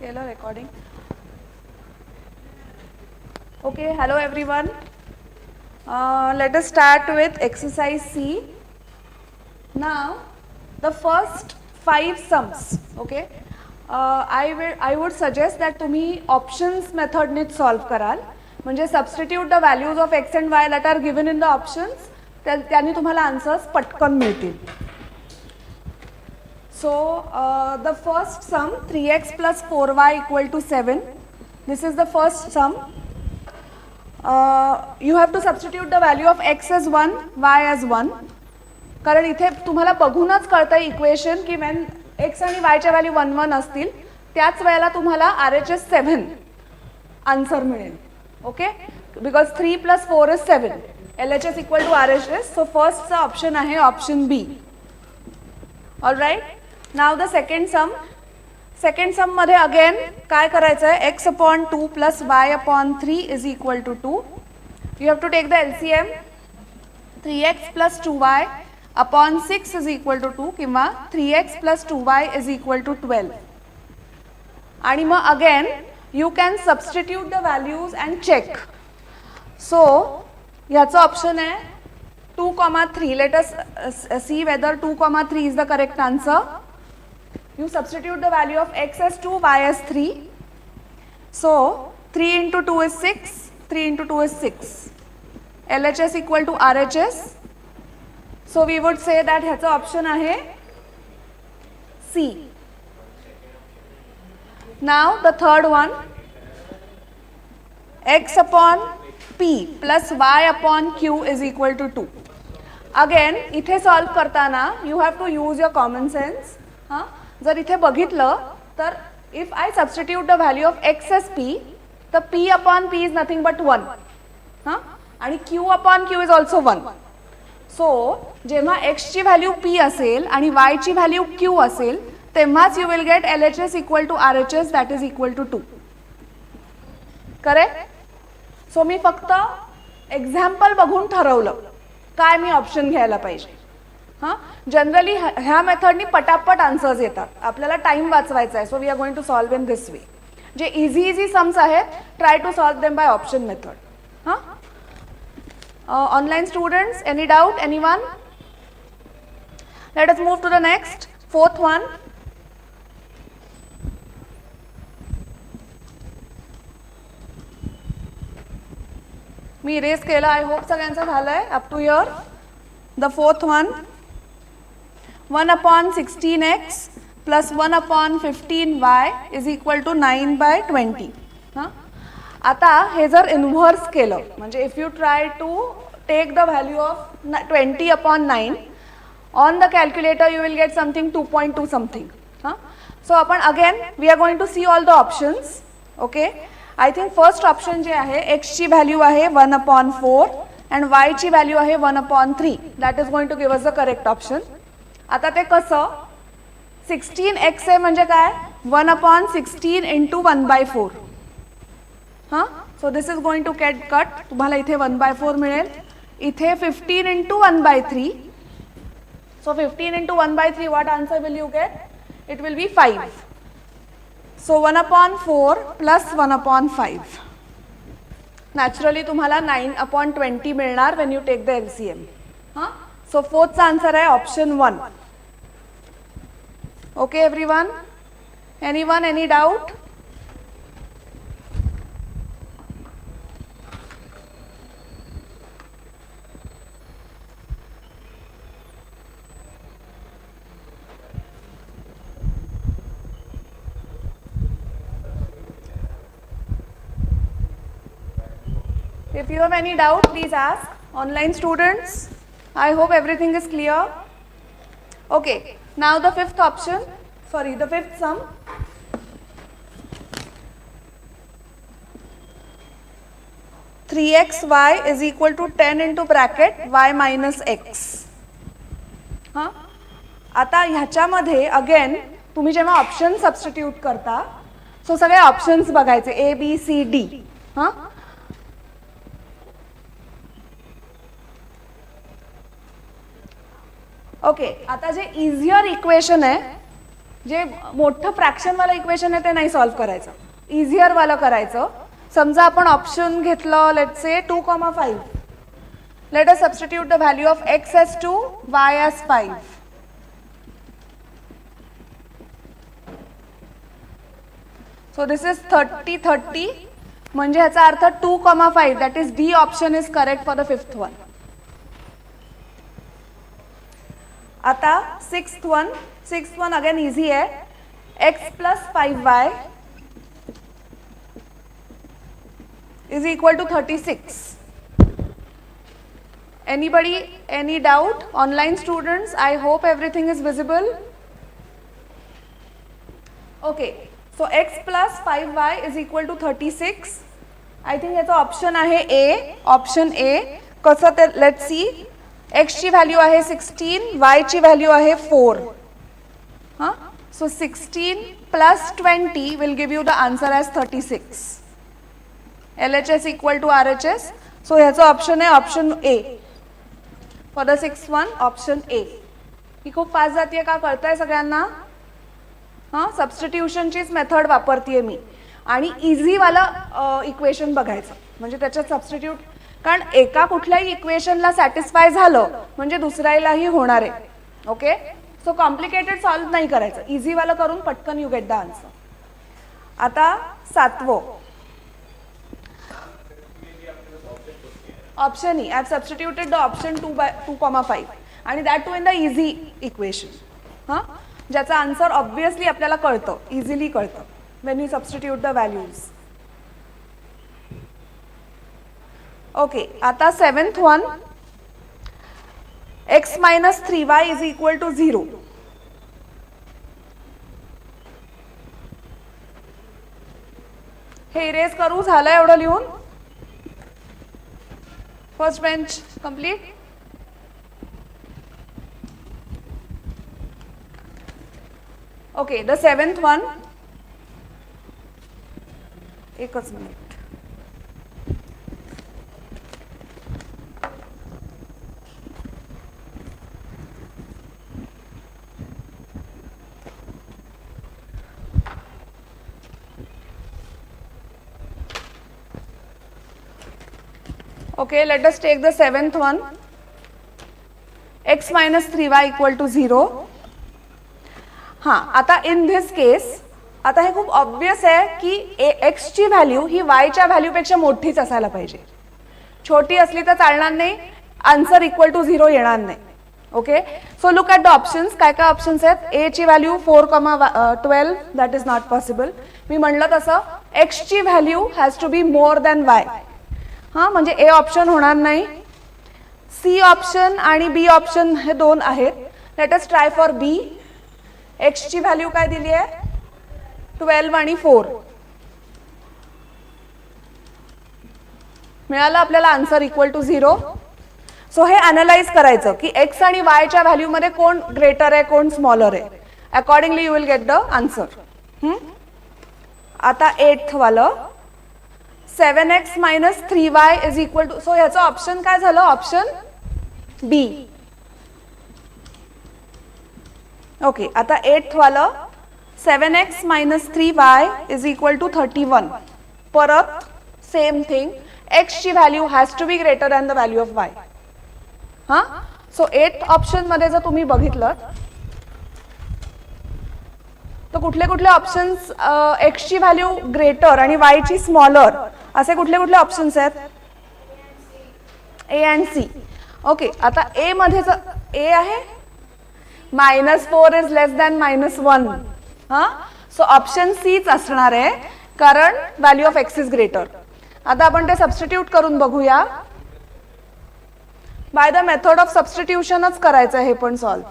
Taylor recording. Okay, hello everyone. Let us start with exercise C. Now, the first 5 sums. Okay, I would suggest that तुम्ही options method ने solve कराल. म्हणजे substitute the values of x and y that are given in the options. त्याने तुम्हाला answers पटकन मिळतील. So, the first sum 3x plus 4y equal to 7. This is the first sum. You have to substitute the value of x as 1, y as 1. कारण इथे तुम्हाला बघूनच कळतं equation की when x आणि y च्या व्हॅल्यू 1 1 असतील त्याच वेळेला तुम्हाला RHS 7 आन्सर मिळेल. Okay, because 3 plus 4 is 7. LHS equal to RHS. So first चा ऑप्शन आहे option B. Alright. Now the second sum. Second sum मध्ये अगेन काय करायचं आहे x upon 2 plus y upon 3 is equal to 2. You have to take the LCM. 3x plus 2y upon 6 is equal to 2 किंवा 3x plus 2y is equal to 12. आणि मग again you can substitute the values and check. So ह्याचं option आहे 2,3. Let us see whether 2,3 is the correct answer. You substitute the value of x as 2, y as 3. So 3 into 2 is 6, 3 into 2 is 6. LHS equal to RHS. So we would say that ह्याचं option आहे C. Now the third one, x upon p plus y upon q is equal to 2. Again इथे solve करताना you have to use your common sense. हां, जर इथे बघितलं तर if I substitute the value of x as p, तर p upon p is nothing but 1. हां, आणि q upon q is also 1. So जेव्हा x ची व्हॅल्यू p असेल आणि y ची व्हॅल्यू q असेल तेव्हाच you will get LHS equal to RHS that is equal to 2. Correct? So मी फक्त एक्झाम्पल बघून ठरवलं काय मी ऑप्शन घ्यायला पाहिजे. हां, जनरली ह्या मेथडनी पटापट आन्सर्स येतात. आपल्याला टाइम वाचवायचा आहे. So we are going to solve in this way. जे इझी सम्स आहेत try to solve them by option method. हां, online students, any doubt, anyone? Let us move to the next, fourth one. मी erase केलं. I hope सगळ्यांचं झालंय up to here. The fourth one, 1 upon 16x plus 1 upon 15y is equal to 9 by 20. हां, आता हे जर inverse केलं म्हणजे if you try to take the value of 20 upon 9 on the calculator you will get something 2.2 something. हां, so आपण again we are going to see all the options. Okay, I think first option जे आहे x ची value आहे 1 upon 4 and y ची value आहे 1 upon 3. That is going to give us the correct option. आता ते कसं, 16x आहे म्हणजे काय 1 upon 16 into 1/4. हां, so this is going to get cut. तुम्हाला इथे 1/4 मिळेल. इथे 15 into 1/3. So 15 into 1/3 what answer will you get? It will be 5. So 1 upon 4 plus 1 upon 5. Naturally तुम्हाला 9 upon 20 मिळणार when you take the LCM. हां, so फोर्थचा answer आहे option 1. Okay everyone, anyone, any doubt? If you have any doubt, please ask. Online students, I hope everything is clear. Okay, now the fifth option, sorry, the fifth sum. Three x y is equal to 10 into bracket y minus x. हां, आता ह्याच्यामध्ये again तुम्ही जेव्हा option substitute करता so सगळे options बघायचे A B C D. हां, okay, आता जे इझियर इक्वेशन आहे जे मोठं फ्रॅक्शन वाला इक्वेशन आहे ते नाही सॉल्व्ह करायचं, इझियर वाला करायचं. समजा आपण ऑप्शन घेतलं let's say 2,5. Let us substitute the value of x as 2, y as 5. So this is 30, 30. म्हणजे ह्याचा अर्थ 2,5. That is D option is correct for the fifth one. आता सिक्स्थ वन अगेन इझी आहे. x plus 5y is equal to 36. Anybody, any doubt? Online students, I hope everything is visible. Okay, so x plus 5y is equal to 36. I think याचा option आहे A, option A. कसं ते let's see. x ची value आहे 16, y ची value आहे 4. हां, so 16 plus 20 will give you the answer as 36. LHS equal to RHS. So ह्याचा ऑप्शन आहे option A. For the sixth one option A. ही खूप फास्ट जातीये का, कळतंय सगळ्यांना? हां, सबस्टिट्यूशनचीच मेथड वापरतीये मी. आणि इझीवाला इक्वेशन बघायचं म्हणजे त्याच्यात सबस्टिट्यूट, कारण एका कुठल्याही इक्वेशनला सॅटिस्फाय झालं म्हणजे दुसऱ्यालाही होणार आहे. ओके, सो कॉम्प्लिकेटेड सॉल्व्ह नाही करायचं, इझीवाला करून पटकन यू गेट द आन्सर. आता सातवं option E. I have substituted the option 2,5 आणि that too in the easy equation. हां, ज्याचा आन्सर ऑब्विसली आपल्याला कळतं, इझिली कळतं when you substitute the values. Okay, आता seventh one. x minus 3y is equal to 0. हे इरेज करू, झालं एवढं लिहून? First bench complete. Okay, the seventh one. एकच minute. Okay, let us take the seventh one. x minus 3y equal to 0. हाँ, आता in this case, आता हे खूप ऑब्वियस आहे की x ची व्हॅल्यू ही y च्या व्हॅल्यूपेक्षा मोठीच असायला पाहिजे. छोटी असली तर चालणार नाही, आन्सर इक्वल टू 0 येणार नाही. Okay, so look at the options. काय काय ऑप्शन्स आहेत? a ची value 4,12, that is not possible. मी म्हणलं तसं x ची value has to be more than y. हां, म्हणजे ए ऑप्शन होणार नाही. सी ऑप्शन आणि बी ऑप्शन हे दोन आहेत. Let us try for B. X ची व्हॅल्यू काय दिली आहे? 12 आणि 4. मिळालं आपल्याला आन्सर इक्वल टू 0. सो हे अनालाइज करायचं की एक्स आणि वाय च्या व्हॅल्यू मध्ये कोण ग्रेटर आहे, कोण स्मॉलर आहे. Accordingly you will gate the answer. आता 8th वालं. 7x minus 3y is equal to, so ह्याचं ऑप्शन काय झालं? ऑप्शन बी. ओके, आता 8th वालं. 7x minus 3y is equal to 31. परत सेम थिंग, x ची value has to be greater than the value of y. हां, so 8th option मध्ये जर तुम्ही बघितलं तर कुठले कुठले ऑप्शन्स x ची व्हॅल्यू ग्रेटर आणि y ची स्मॉलर असे कुठले कुठले ऑप्शन्स आहेत? A and C. ओके, आता ए मध्ये ए आहे -4 इज लेस दॅन -1. हां, सो ऑप्शन सीच असणार आहे कारण value of X is greater. आता आपण ते सबस्टिट्यूट करून बघूया. बाय द मेथड ऑफ सबस्टिट्यूशनच करायचं हे पण solve.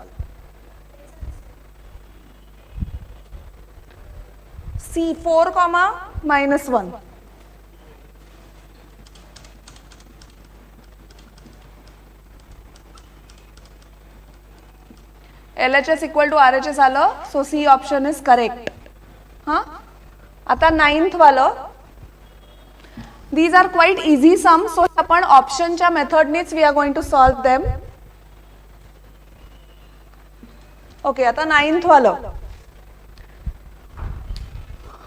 C 4, -1. LHS equal to RHS आलं, so C option is correct. हां, आता 9th वालं. These are quite easy sum, so आपण ऑप्शनच्या मेथडनीच we are going to solve them. Okay, आता 9th वालं.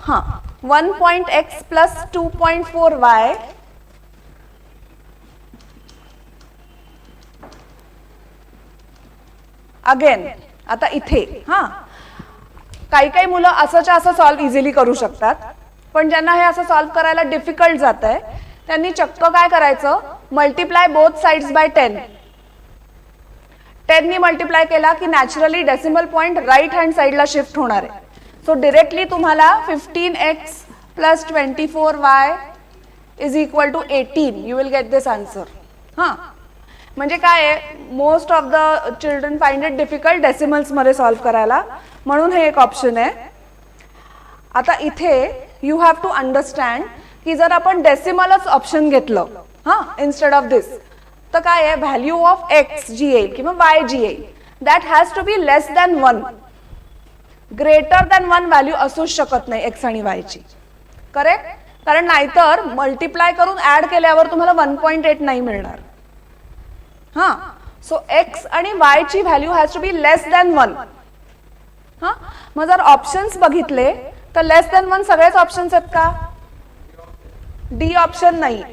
हां 1.x प्लस 2.4y अगेन. आता इथे हां काही काही मुलं असंच्या असं सॉल्व्ह इझिली करू शकतात, पण ज्यांना हे असं सॉल्व्ह करायला डिफिकल्ट जात आहे त्यांनी चक्क काय करायचं, मल्टिप्लाय बोथ साइड्स बाय 10. 10 नी मल्टिप्लाय केला की naturally decimal point right hand साइडला शिफ्ट होणार आहे. सो डिरेक्टली तुम्हाला 15x plus 24y is equal to 18. You will get this answer. हां म्हणजे काय आहे, most of the children find it difficult decimals मध्ये सॉल्व्ह करायला, म्हणून हे एक ऑप्शन आहे. आता इथे यू हॅव टू अंडरस्टँड की जर आपण डेसिमलच ऑप्शन घेतलं हां इन्स्टेड ऑफ दिस, तर काय आहे, व्हॅल्यू ऑफ एक्स जी येईल किंवा वाय जी येईल that has to be less than 1. Greater than 1 value असूच शकत नाही एक्स आणि वाय ची. करेक्ट? कारण नाहीतर मल्टिप्लाय करून ऍड केल्यावर तुम्हाला 1.8 नाही मिळणार. हां सो एक्स आणि वाय ची value has to be less than 1. हां मग जर ऑप्शन्स बघितले तर लेस दॅन 1 सगळेच ऑप्शन्स आहेत का? डी ऑप्शन नाही,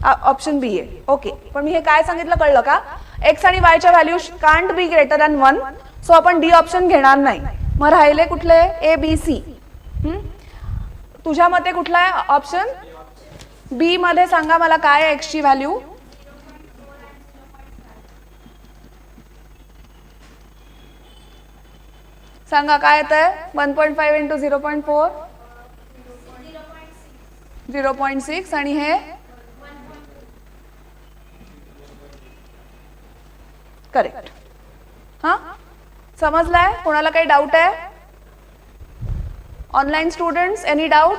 ऑप्शन बी आहे. ओके, पण मी हे काय सांगितलं कळलं का? एक्स आणि वायच्या value can't be greater than 1, so आपण डी ऑप्शन घेणार नाही. मग राहिले कुठले? A B C. तुझ्या मते कुठला आहे ऑप्शन? बी मध्ये सांगा मला काय आहे एक्स ची व्हॅल्यू? सांगा काय येत आहे? 1.5 इंटू 0.4 0.6 आणि हे करेक्ट. हां समजलाय? कोणाला काही डाऊट आहे? Online students any doubt?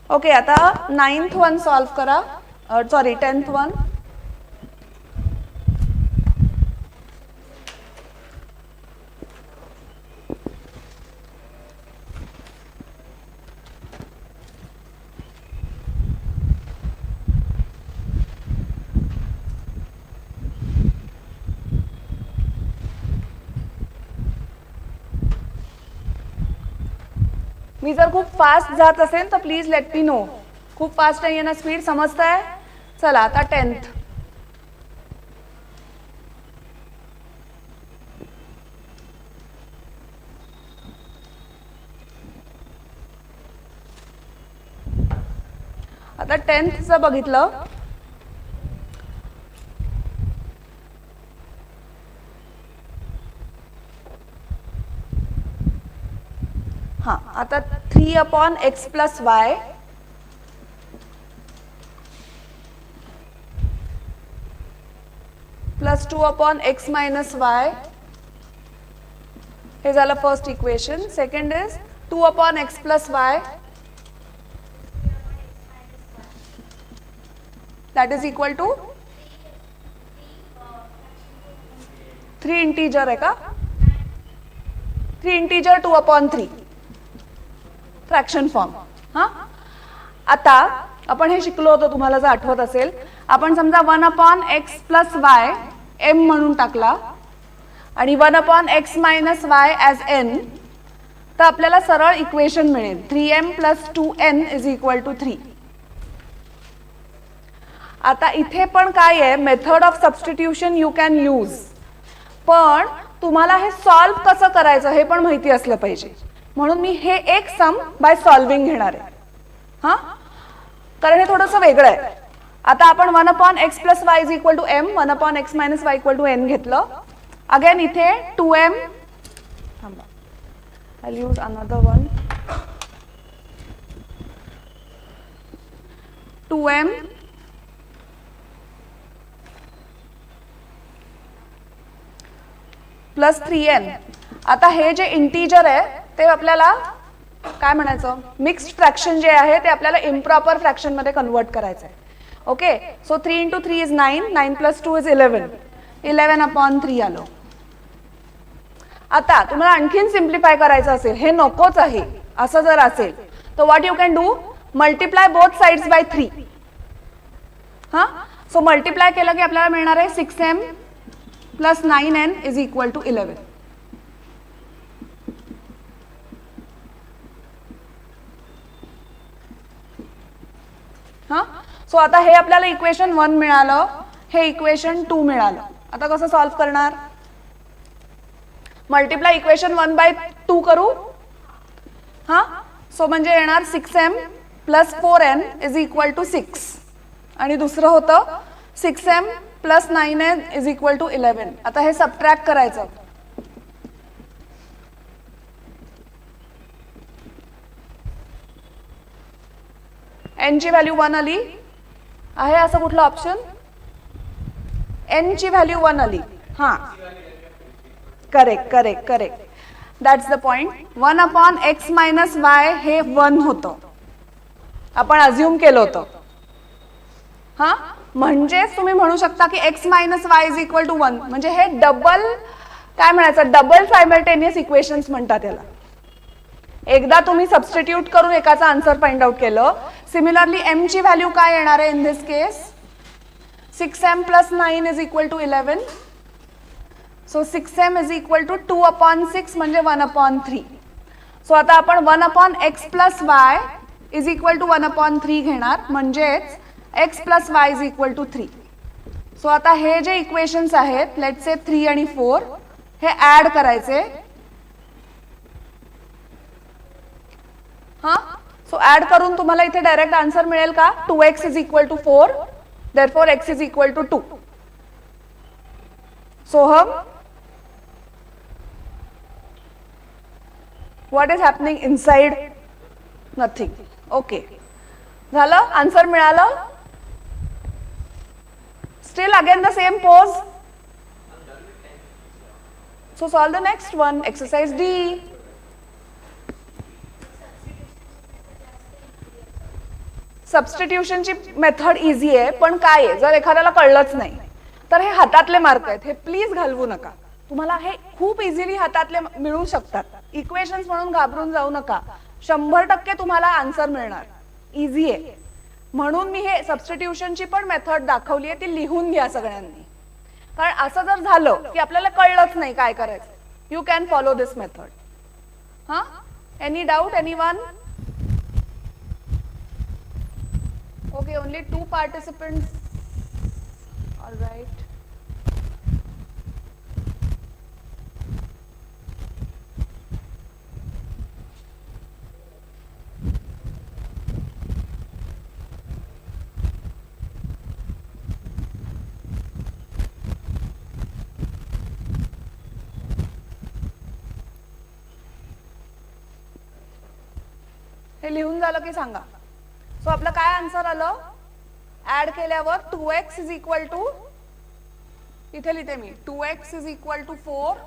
Okay, आता 9th वन सॉल्व करा. Sorry 10th one. मी जर खूप फास्ट जात असेल तर प्लीज लेट मी नो. खूप फास्ट आहे ना स्पीड, समजताय? चला आता 10th. आता 10th बघितलं हां. आता 3/x plus y plus 2/x minus y हे झालं first equation. Second is 2/x plus y that is equal to 3 integer आहे का? 3 इंटीजर 2/3 फ्रॅक्शन फॉर्म. हां आता आपण हे शिकलो होतो, तुम्हाला जर आठवत असेल. आपण समजा 1/x प्लस वाय एम म्हणून टाकला आणि 1/x minus Y as N, तर आपल्याला सरळ इक्वेशन मिळेल 3m plus 2n is equal to 3. आता इथे पण काय आहे, method of substitution you can use, पण तुम्हाला हे सॉल्व कसं करायचं हे पण माहिती असलं पाहिजे. म्हणून मी हे एक सम बाय सॉल्विंग घेणार आहे. हां कारण हे थोडंसं वेगळं आहे. आता आपण 1/x plus Y is equal to m, 1/x minus y equal to n घेतलं. अगेन इथे 2m, थांबा I use another one, 2m plus 3n. आता हे जे इंटीजर आहे ते आपल्याला काय म्हणायचं, मिक्स्ड फ्रॅक्शन जे आहे ते आपल्याला इम्प्रॉपर फ्रॅक्शन मध्ये कन्वर्ट करायचं आहे. Okay, so 3 into 3 is 9, 9 plus 2 is 11, 11/3 आलो. आता तुम्हाला आणखीन सिम्प्लिफाय करायचं असेल, हे नकोच आहे असं जर असेल, तर what you can do, multiply both sides bye 3. हां, सो मल्टिप्लाय केलं की आपल्याला मिळणार आहे 6m plus 9n is equal to 11. हां, सो आता हे आपल्याला इक्वेशन 1 मिळालं, हे इक्वेशन 2 मिळालं. आता कसं सॉल्व्ह करणार? मल्टिप्लाय इक्वेशन 1/2 करू. हां, सो म्हणजे येणार 6m plus 4n is equal to 6 आणि दुसरं होतं 6m plus 9n is equal to 11. आता हे सबट्रॅक्ट करायचं. n ची व्हॅल्यू 1 आली आहे असं कुठलं ऑप्शन? n ची व्हॅल्यू 1 आली. हां, correct correct correct, that's the point. 1/x minus y हे 1 होतं, आपण अज्युम केलं होतं. हां, म्हणजेच तुम्ही म्हणू शकता की x minus y is equal to 1. म्हणजे हे डबल, काय म्हणायचं, डबल सायमल्टेनियस इक्वेशन्स म्हणतात याला. एकदा तुम्ही सबस्टिट्यूट करून एकाचा आन्सर फाइंड आउट केलं. सिमिलरली m ची व्हॅल्यू काय येणार आहे in this case? 6m plus 9 is equal to 11. So 6m is equal to 2/6 म्हणजे 1/3. सो आता आपण 1/x plus y is equal to 1/3 घेणार, म्हणजेच x plus y is equal to 3. So आता हे जे इक्वेशन्स आहेत, लेट्स से 3 आणि 4, हे ऍड करायचे. हां, सो ऍड करून तुम्हाला इथे डायरेक्ट आन्सर मिळेल का? 2x is equal to 4, therefore x is equal to 2. Soham, what is happening inside? Nothing. Okay, झालं, आन्सर मिळालं. Still again the same pause. So solve the next one, exercise D. सबस्टिट्यूशनची method easy आहे, पण काय आहे, जर एखाद्याला कळलंच नाही तर हे हातातले मार्क आहेत, हे प्लीज घालवू नका. तुम्हाला हे खूप इझिली हातातले मिळू शकतात. इक्वेशन्स म्हणून घाबरून जाऊ नका, 100% तुम्हाला आन्सर मिळणार. इझी आहे म्हणून मी हे सबस्टिट्यूशनची पण मेथड दाखवली आहे, ती लिहून घ्या सगळ्यांनी. कारण असं जर झालं की आपल्याला कळलंच नाही काय करायचं, you can follow this method. हां, any doubt, anyone? Okay, only 2 participants. All right. हे लिहून झालं की सांगा. सो आपलं काय आन्सर आलं? ऍड केल्यावर 2x इज इक्वल टू, इथे लिहिते मी, 2x is equal to 4.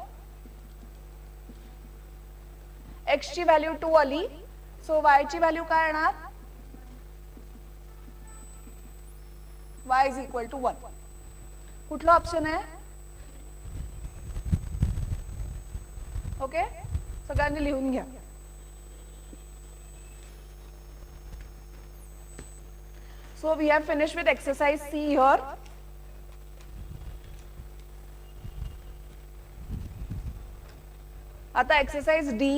x ची व्हॅल्यू 2 आली, सो y ची व्हॅल्यू काय येणार? y is equal to 1. कुठलं ऑप्शन आहे? ओके, सगळ्यांनी लिहून घ्या. So we have finished with exercise C here. आता exercise D.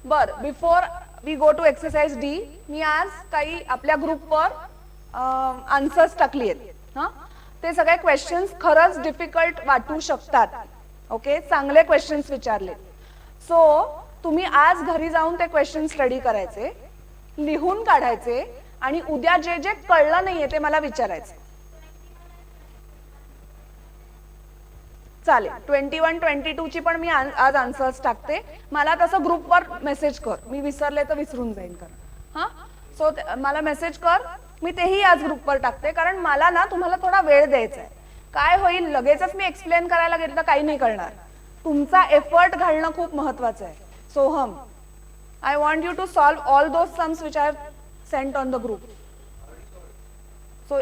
बर, before we go to exercise D, मी आज काही आपल्या ग्रुपवर आन्सर्स टाकली आहेत. हां, ते सगळे क्वेश्चन्स खरंच डिफिकल्ट वाटू शकतात. ओके, चांगले क्वेश्चन्स विचारले. सो तुम्ही आज घरी जाऊन ते क्वेश्चन स्टडी करायचे, लिहून काढायचे आणि उद्या जे जे कळलं नाहीये ते मला विचारायचं. चालेल, 21, 22 ची पण मी आज आन्सर्स टाकते. मला तसं ग्रुपवर मेसेज कर, मी विसरले तर विसरून जाईन. कर हां, सो मला मेसेज कर, मी तेही आज ग्रुपवर टाकते. कारण मला ना तुम्हाला थोडा वेळ द्यायचा आहे. काय होईल, लगेचच मी एक्सप्लेन करायला गेलं तर काही नाही कळणार. तुमचा एफर्ट घालणं खूप महत्वाचं आहे. Soham, I want you to solve all those sums which I have sent on the group. So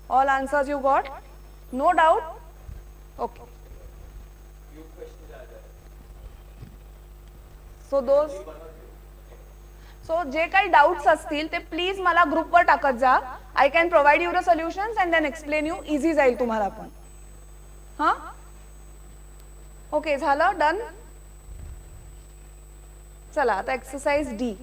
all answers you got? No doubt? Okay. So those, so जे काही डाऊट्स असतील ते प्लीज मला ग्रुपवर टाकत जा. I can provide you the solutions and then explain you. Easy जाईल तुम्हाला पण. हा ओके, झालं, डन. चला आता एक्सरसाइज डी.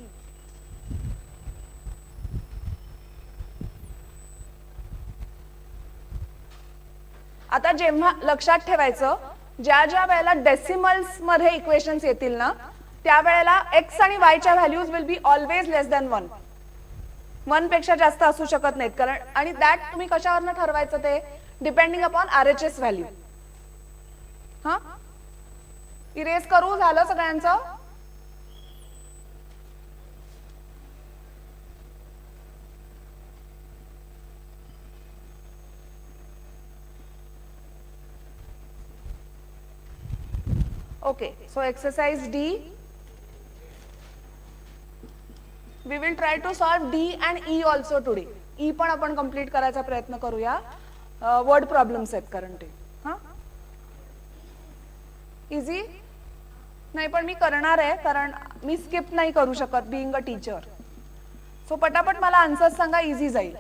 आता जेव्हा लक्षात ठेवायचं, ज्या ज्या वेळेला डेसिमल्स मध्ये इक्वेशन्स येतील ना, त्यावेळेला एक्स आणि वायच्या values will be always less than 1. 1 पेक्षा जास्त असू शकत नाहीत. कारण आणि दॅट तुम्ही कशावरनं ठरवायचं, ते डिपेंडिंग अपॉन RHS व्हॅल्यू. हा इरेज करू, झालं सगळ्यांचं. Okay, so exercise D. We will try to solve D and E also today. E पण आपण कंप्लीट करायचा प्रयत्न करूया. वर्ड प्रॉब्लेम्स आहेत कारण ते. हा इझी नाही, पण मी करणार आहे कारण मी स्किप नाही करू शकत बिईंग अ टीचर. सो पटापट मला आन्सर्स सांगा, इझी जाईल.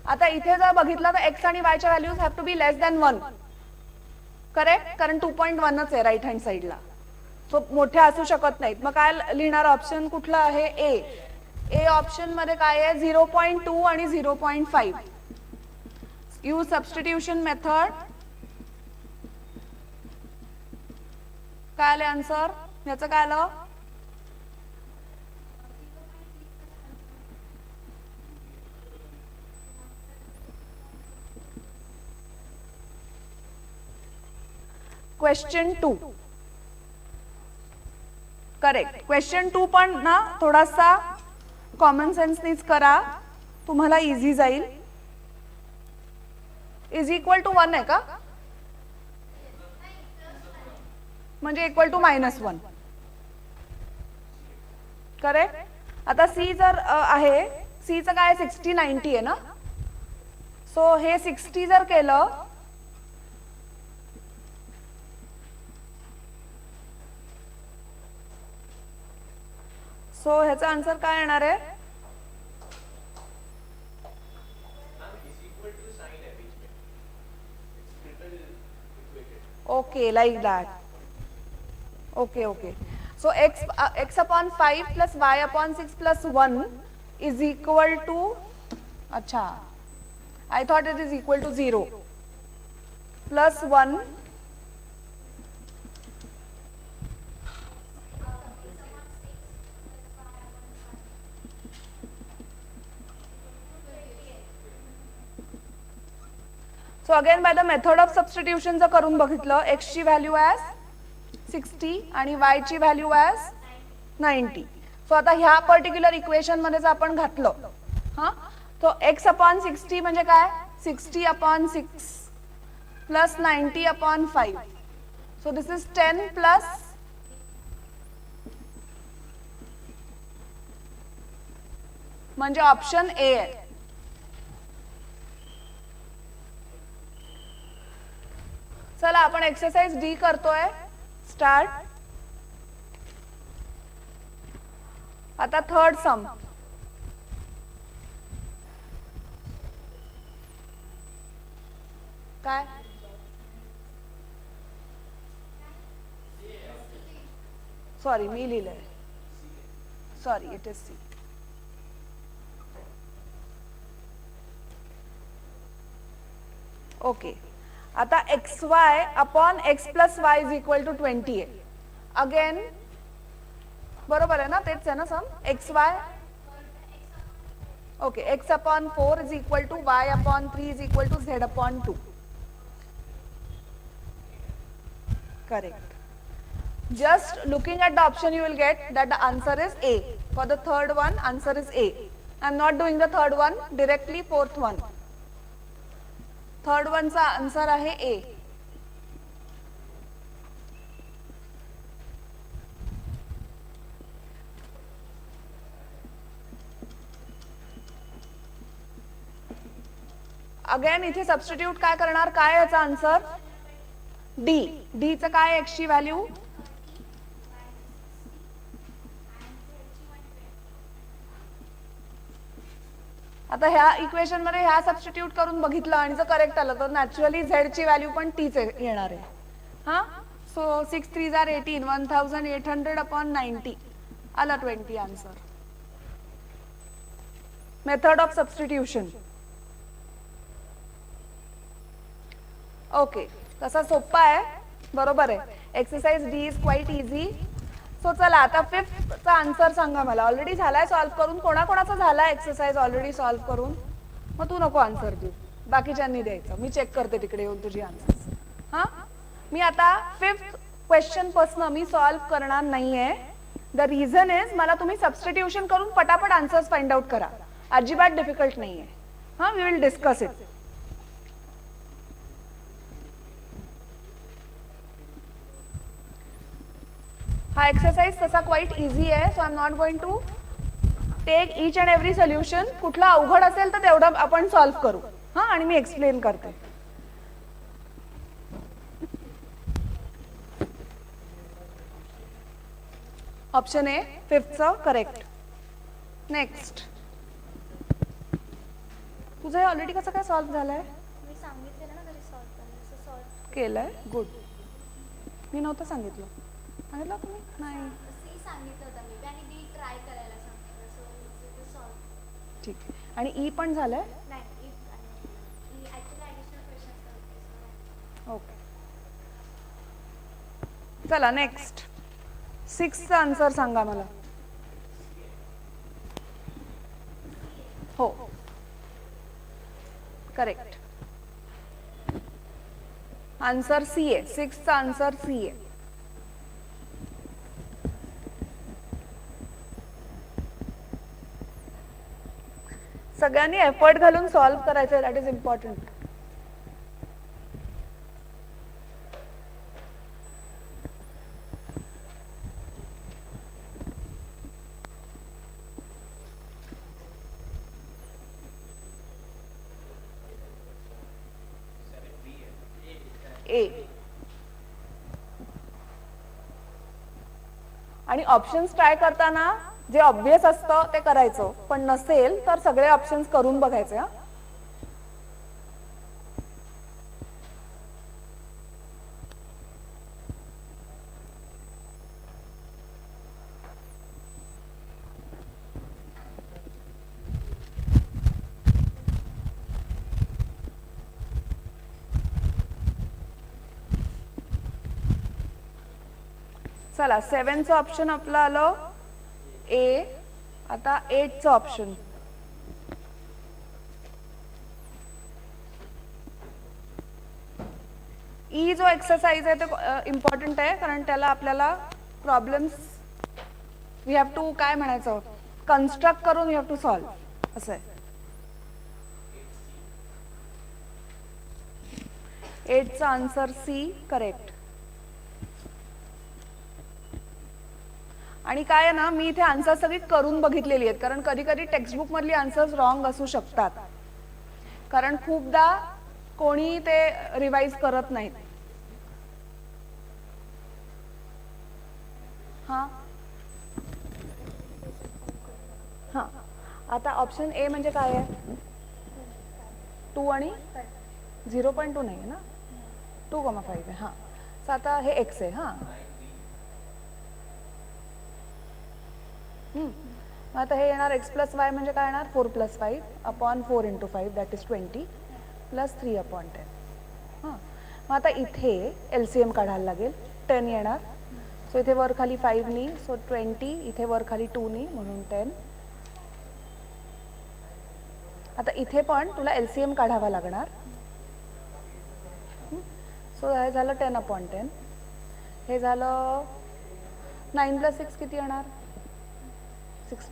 आता इथे जर बघितलं तर एक्स आणि वायच्या values have to be less than 1. Correct, कारण 2.1च आहे राईट हँड साईडला. सो मोठ्या असू शकत नाहीत. मग काय लिहिणार, ऑप्शन कुठला आहे, ए. ए ऑप्शन मध्ये काय आहे, 0.2 आणि 0.5. Use substitution method. काय आले आन्सर, याचं काय आलं, क्वेश्चन 2. करेक्ट. क्वेश्चन 2 पण ना थोडासा कॉमन सेन्सनीच करा, तुम्हाला इझी जाईल. इज इक्वल टू 1 आहे का, म्हणजे इक्वल टू -1. करेक्ट. आता सी जर आहे, सीचं काय 60 90 आहे ना. सो हे 60 जर केलं, सो ह्याचा आन्सर काय येणार आहे, okay, like that. Okay okay. So x upon 5 plus y upon 6 plus 1 is equal to, अच्छा, I thought it is equal to 0 plus 1 so again by the method of substitution जर करून बघितलं, x ची value as 60 आणि y ची value as 90. So आता ह्या particular equation मध्ये जर आपण घातलं, हा, तो x अपॉन 60 म्हणजे काय, 60 upon 6 plus 90 upon 5. So this is 10 plus म्हणजे ऑप्शन ए आहे. चला आपण एक्सरसाइज डी करतोय. स्टार्ट. आता थर्ड सम. काय, सॉरी मी लिहिलंय, sorry, it is C. Okay. आता xy upon x plus Y is equal to 20 आहे. अगेन बरोबर आहे ना, तेच आहे ना sum. xy, okay, x upon 4 is equal to y अपॉन 3 is equal to z upon 2. Correct. Just looking at the option you will get that the answer is A. For the third one, answer is A. I am not doing the third one, directly fourth one. Third one चा answer आहे ए. Again इथे substitute काय करणार, काय याचा answer, D. D चं काय, x ची व्हॅल्यू आता ह्या इक्वेशन मध्ये ह्या सबस्टिट्यूट करून बघितलं आणि जर करेक्ट आलं तर नॅचरली झेड ची व्हॅल्यू पण तीच येणार आहे. हा, सो 6 3 आर 18, 1800 अपॉन 90 आला 20 answer. Method of substitution. Okay, कसा सोपा आहे, बरोबर आहे. Exercise D is quite easy. So चला आता फिफ्थचा आन्सर सांगा मला. ऑलरेडी झालाय सॉल्व्ह करून, कोणाकोणाचा झाला एक्सरसाइज ऑलरेडी सॉल्व्ह करून? मग तू नको आन्सर देऊ, बाकीच्यांनी द्यायचं. मी चेक करते तिकडे येऊन तुझी आन्सर्स. हा, मी आता फिफ्थ क्वेश्चन पासून मी सॉल्व्ह करणार नाहीये. द रिझन इज मला तुम्ही सबस्टिट्यूशन करून पटापट आन्सर्स फाइंड आउट करा. अजिबात डिफिकल्ट नाहीये. हा, वी विल डिस्कस इट. हा एक्सरसाइज तसा क्वाइट इझी आहे. So I am not going to take each and every solution. कुठला अवघड असेल तर तेवढं आपण सॉल्व्ह करू. हा, आणि मी एक्सप्लेन करते. ऑप्शन ए फिफ्थचं करेक्ट. नेक्स्ट, तुझं हे ऑलरेडी कसं काय सॉल्व्ह झालंय? मी सांगितलेलं ना घरी सॉल्व्ह करायचं, सॉल्व्ह केलंय. गुड. मी नव्हतं सांगितलं. सांगितलं तुम्ही? नाही. सी सांगितलं होतं मी आणि डी ट्राय करायला सांगितलं. सो ते सॉल्व्ह. ठीक आहे. आणि ई पण झालंय? नाही, ई ॲक्च्युली ॲडिशनल क्वेश्चन्स करते. ओके, चला नेक्स्ट. सिक्सचा आन्सर सांगा मला. हो, करेक्ट. आन्सर सी आहे. सिक्सचा आन्सर सी आहे. सगळ्यांनी एफर्ट घालून सॉल्व्ह करायचं, दॅट इज इम्पॉर्टंट. ए. आणि ऑप्शन्स ट्राय करताना जे ऑब्वियस असतं ते करायचं, पण नसेल तर सगळे ऑप्शन्स करून बघायचे. हा, चला 7चं ऑप्शन आपलं आलं ए. आता 8चं ऑप्शन. ई जो एक्सरसाइज आहे ते इम्पॉर्टंट आहे, कारण त्याला आपल्याला प्रॉब्लेम्स वी हॅव टू काय म्हणायचं कन्स्ट्रक्ट करून वी हॅव टू सॉल्व्ह असं आहे. 8चा आन्सर सी करेक्ट. आणि काय आहे ना, मी इथे आन्सर सगळी करून बघितलेली आहेत, कारण कधी कधी टेक्स्टबुक मधली आन्सर्स रॉंग असू शकतात, कारण खूपदा कोणी ते रिवाइज करत नाहीत. हा हा, आता ऑप्शन ए म्हणजे काय आहे? 2 आणि 0.2 नाही आहे ना, 2,5 आहे. हा, आता हे एक्स आहे. हा, आता हे येणार एक्स प्लस वाय म्हणजे काय येणार? 4 + 5 अपॉन 4 × 5 दॅट इज 20 प्लस 3/10. हां, मग आता इथे LCM काढायला लागेल. 10 येणार. सो इथे वर खाली 5 नी, सो 20. इथे वर खाली 2 नी म्हणून 10. आता इथे पण तुला LCM काढावा लागणार. सो हे झालं 10/10. हे झालं 9 + 6 किती येणार? 6.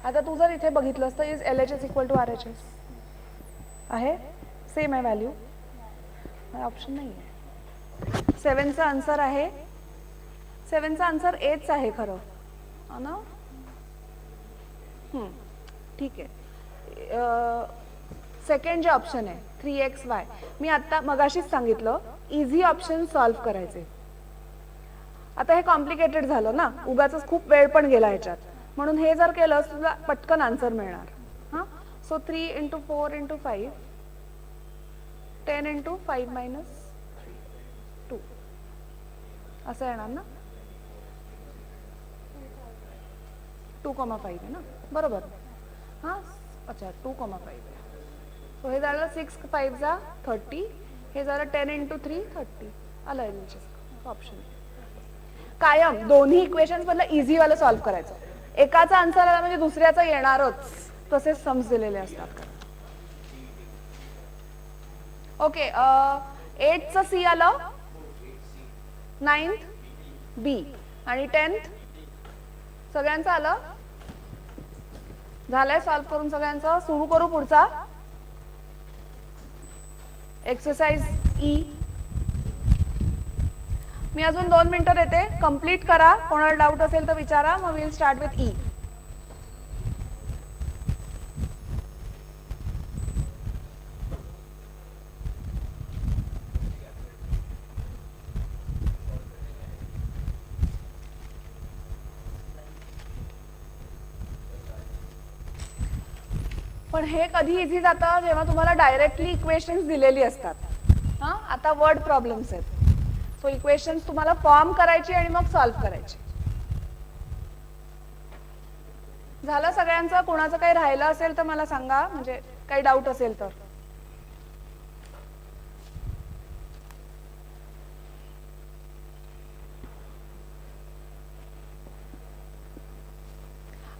आता तू जर इथे बघितलंस तर इज LHS = RHS आहे, सेम आहे व्हॅल्यू. ऑप्शन नाही आहे. 7चा आन्सर आहे. 7चा आन्सर एच आहे खरं, हा ना? ठीक आहे. सेकंड जे ऑप्शन आहे 3xy, मी आता मगाशीच सांगितलं इझी ऑप्शन सॉल्व्ह करायचे. आता हे कॉम्प्लिकेटेड झालं ना, उगाच खूप वेळ पण गेला ह्याच्यात. म्हणून हे जर केलं तुला पटकन आन्सर मिळणार. हां, सो 3 × 4 × 5 10 × 5 - 2 असं येणार ना. 2,5 आहे ना, बरोबर. हां, अच्छा 2,5. सो हे झालं 6 × 5 = 30. हे झालं 10 × 3 30. आलं ऑप्शन. कायम दोन्ही इक्वेशन्स मधलं इझी वाला सॉल्व्ह करायचं. एकाचा आन्सर आला म्हणजे दुसऱ्याचं येणारच, तसेच सम्स दिलेले असतात. ओके, 8th सी आलं, 9th बी आणि 10th सगळ्यांचं आलं. झालंय सॉल्व्ह करून सगळ्यांचं. सुरू करू पुढचा एक्सरसाइज ई. मी अजून 2 मिनिटं देते, कंप्लीट करा. कोणाला डाऊट असेल तर विचारा, मग विल स्टार्ट विथ ई. पण हे कधी इझी जातं जेव्हा तुम्हाला डायरेक्टली इक्वेशन्स दिलेली असतात. हां, आता वर्ड प्रॉब्लेम्स आहेत. सो इक्वेशन्स तुम्हाला फॉर्म करायची आणि मग सॉल्व्ह करायची. झालं सगळ्यांचं? कोणाचं काही राहिलं असेल तर मला सांगा, म्हणजे काही डाऊट असेल तर.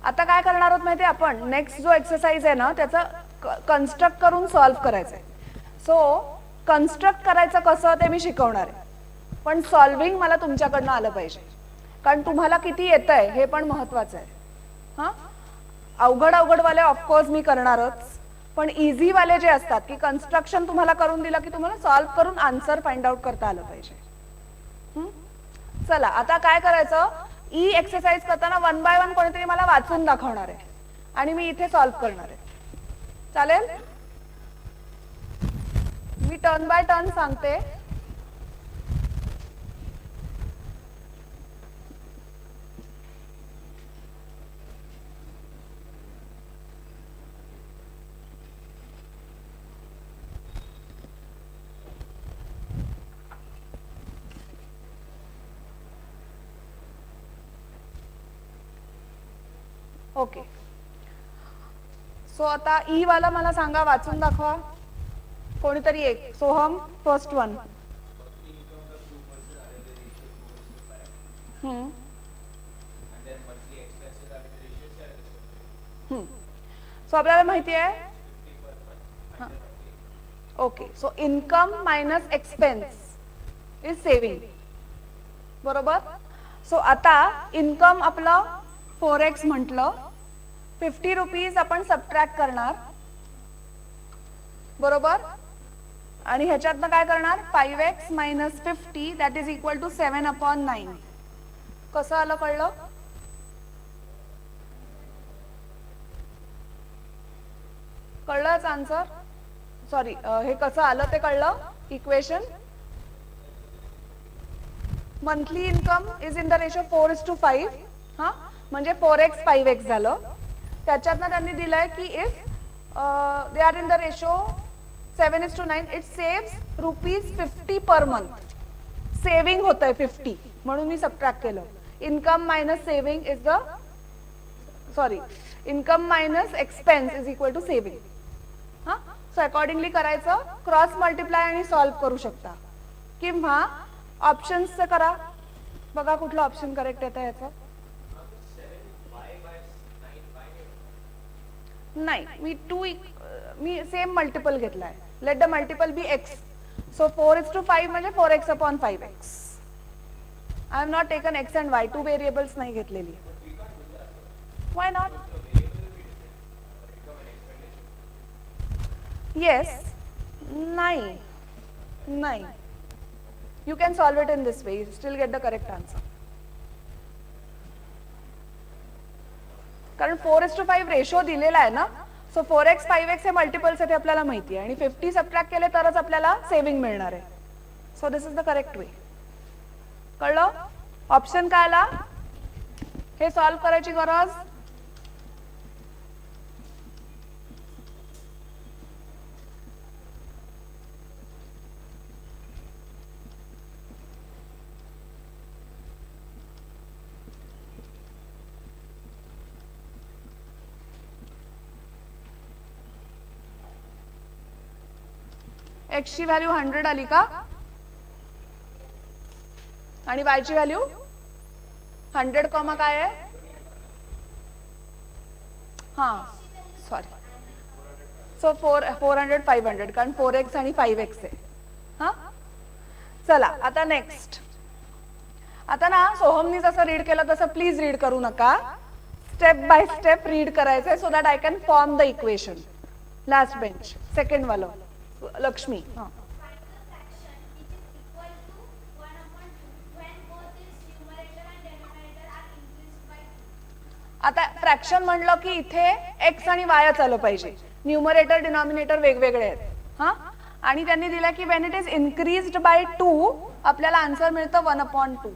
आता काय करणार आहोत माहिती आहे आपण, नेक्स्ट जो एक्सरसाइज आहे ना त्याचं कन्स्ट्रक्ट करून सॉल्व्ह करायचं आहे. सो कन्स्ट्रक्ट करायचं कसं ते मी शिकवणार आहे, पण सॉल्विंग मला तुमच्याकडनं आलं पाहिजे, कारण तुम्हाला किती येतंय हे पण महत्वाचं आहे. हां, अवघडवाले ऑफकोर्स मी करणारच, पण इझी वाले जे असतात की कन्स्ट्रक्शन तुम्हाला करून दिलं की तुम्हाला सॉल्व्ह करून आन्सर फाइंड आउट करता आलं पाहिजे. चला आता काय करायचं, ई एक्सरसाइज करताना 1 बाय 1 कोणीतरी मला वाचून दाखवणार आहे आणि मी इथे सॉल्व्ह करणार आहे. चालेल? मी टर्न बाय टर्न सांगते. ओके, सो आता ई वाला मला सांगा, वाचून दाखवा कोणीतरी एक. Soham, first one. सो आपल्याला माहिती आहे. Okay, so income minus expense is saving, बरोबर. सो आता इन्कम आपलं 4x म्हटलं, 50 रुपीज आपण सबट्रॅक्ट करणार, बरोबर. आणि ह्याच्यातनं काय करणार, 5x - 50 that is equal to 7/9. कसं आलं कळलं? कळलंच आन्सर? सॉरी, हे कसं आलं ते कळलं equation. Monthly income is in the ratio 4:5. हां, म्हणजे 4x 5x झालं. त्याच्यातनं त्यांनी दिलंय की if they are in the ratio 7:9 it saves ₹50 per month. Saving होतंय 50, म्हणून मी सबट्रॅक्ट केलं. Income minus saving is the, sorry, income minus expense is equal to saving. हां, सो अकॉर्डिंगली करायचं, क्रॉस मल्टिप्लाय आणि सॉल्व्ह करू शकता, किंवा ऑप्शन्सचं करा. बघा कुठलं ऑप्शन करेक्ट येतं याचं. नाही, मी सेम मल्टिपल घेतलाय. Let the multiple be x. So 4:5 म्हणजे 4x/5x. I have not taken x and y, 2 variables नाही घेतलेली. Why not? येस. नाही, you can solve it in this way, you still get the correct answer. कारण 4:5 ratio दिलेला आहे ना, so 4x 5x हे multiples आहेत आपल्याला माहिती आहे, आणि 50 सबट्रॅक्ट केले तरच आपल्याला सेव्हिंग मिळणार आहे. So this is the correct way. कळलं? ऑप्शन काय आला? हे सॉल्व्ह करायची गरज x ची व्हॅल्यू 100 आली का आणि y ची व्हॅल्यू 100 कॉमा काय आहे हा सॉरी सो 400 500 कारण 4x आणि 5x आहे हा चला आता नेक्स्ट आता ना सोहमनी जसं रीड केलं तसं प्लीज रीड करू नका स्टेप बाय स्टेप रीड करायचंय so that I can form the equation last bench second वालं लक्ष्मी हा आता फ्रॅक्शन म्हणलं की इथे एक्स आणि वायच आलं पाहिजे न्यूमरेटर डिनॉमिनेटर वेगवेगळे आहेत हा आणि त्यांनी दिला की when it is increased by 2 आपल्याला आन्सर मिळतं 1/2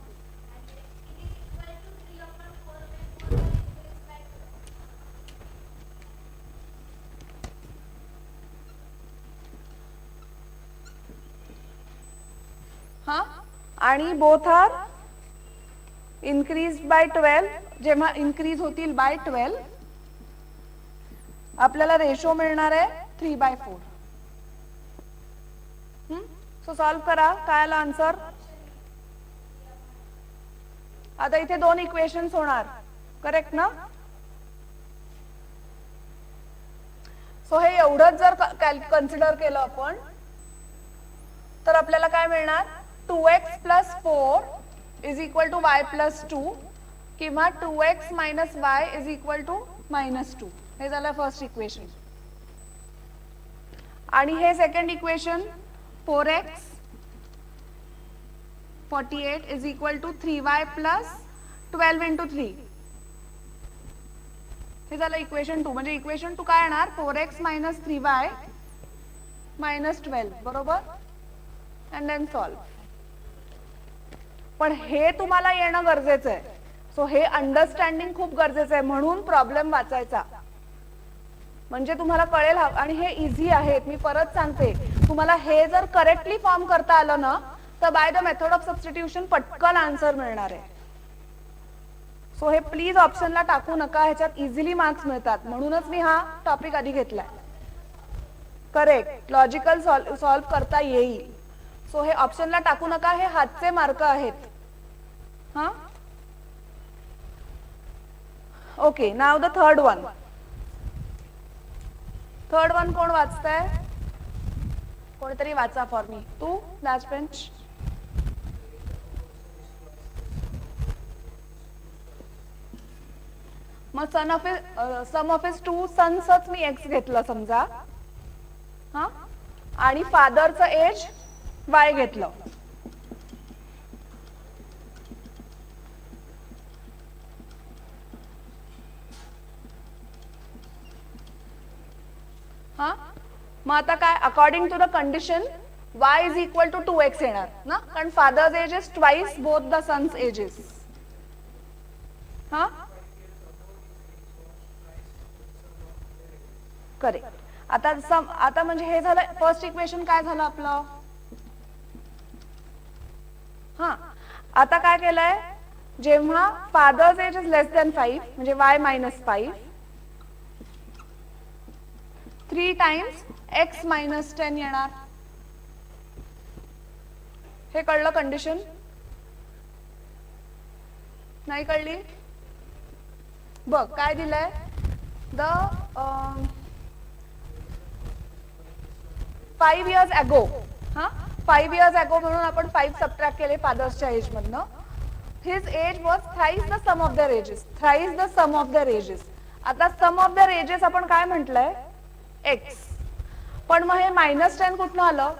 हा आणि बोथ आर इन्क्रीज बाय 12 जेव्हा इन्क्रीज होतील बाय 12 आपल्याला रेशो मिळणार आहे 3/4 सो सॉल्व करा काय आला आन्सर आता इथे दोन इक्वेशन्स होणार करेक्ट ना सो हे एवढंच जर कन्सिडर केलं आपण तर आपल्याला काय मिळणार 2x + 4 = y + 2 किंवा 2x - y = -2 हे झालं फर्स्ट इक्वेशन आणि हे सेकंड इक्वेशन 4x 48 = 3y + 12 × 3 हे झालं इक्वेशन 2 म्हणजे इक्वेशन 2 काय येणार 4x - 3y - 12 बरोबर अँड देन सॉल्व पण हे तुम्हाला येणं गरजेचं आहे सो हे अंडरस्टँडिंग खूप गरजेचं आहे म्हणून प्रॉब्लेम वाचायचा म्हणजे तुम्हाला कळेल आणि हे इझी आहेत मी परत सांगते तुम्हाला हे जर करेक्टली फॉर्म करता आलं ना तर bye the method of substitution पटकन आन्सर मिळणार आहे सो हे प्लीज ऑप्शनला टाकू नका ह्याच्यात इझिली मार्क्स मिळतात म्हणूनच मी हा टॉपिक आधी घेतलाय करेक्ट लॉजिकल सॉल्व करता येईल सो हे ऑप्शनला टाकू नका हे हातचे मार्क आहेत हा okay now the third one कोण वाचताय कोणीतरी वाचा फॉर मी तू लास्ट बेंच मग सम ऑफ इज 2 सन्सच मी एक्स घेतलं समजा हा आणि फादरचं एज वाय घेतलं हा मग आता काय according to the condition y = 2x येणार ना कारण father's age is twice both the sons ages हा करेक्ट आता म्हणजे हे झालं फर्स्ट इक्वेशन काय झालं आपलं हा आता काय केलंय जेव्हा father's age is less than 5 म्हणजे y - 5 3 टाइम्स x - 10 येणार हे कळलं कंडिशन नाही कळली बघ काय दिलंय द 5 years ago हा 5 years ago म्हणून आपण 5 सबट्रॅक्ट केले फादर्सच्या एज मधनं his age was thrice the sum of their ages आता सम ऑफ देअर एजेस आपण काय म्हटलंय एक्स पण मग हे -10 कुठनं आलं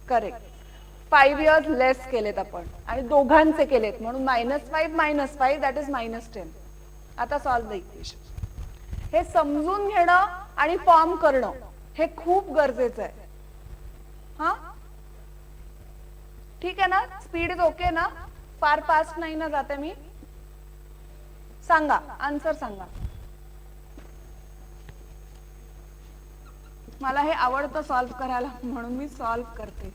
करेक्ट 5 years लेस केलेत आपण आणि दोघांचे केलेत म्हणून -5 - 5 दॅट इज -10 आता सॉल्व द इक्वेशन हे समजून घेणं आणि फॉर्म करणं हे खूप गरजेचं आहे हा ठीक आहे ना स्पीड इज ओके ना फार फास्ट नाही ना जाते मी सांगा आन्सर सांगा मला हे आवडतं सॉल्व करायला म्हणून मी सॉल्व करते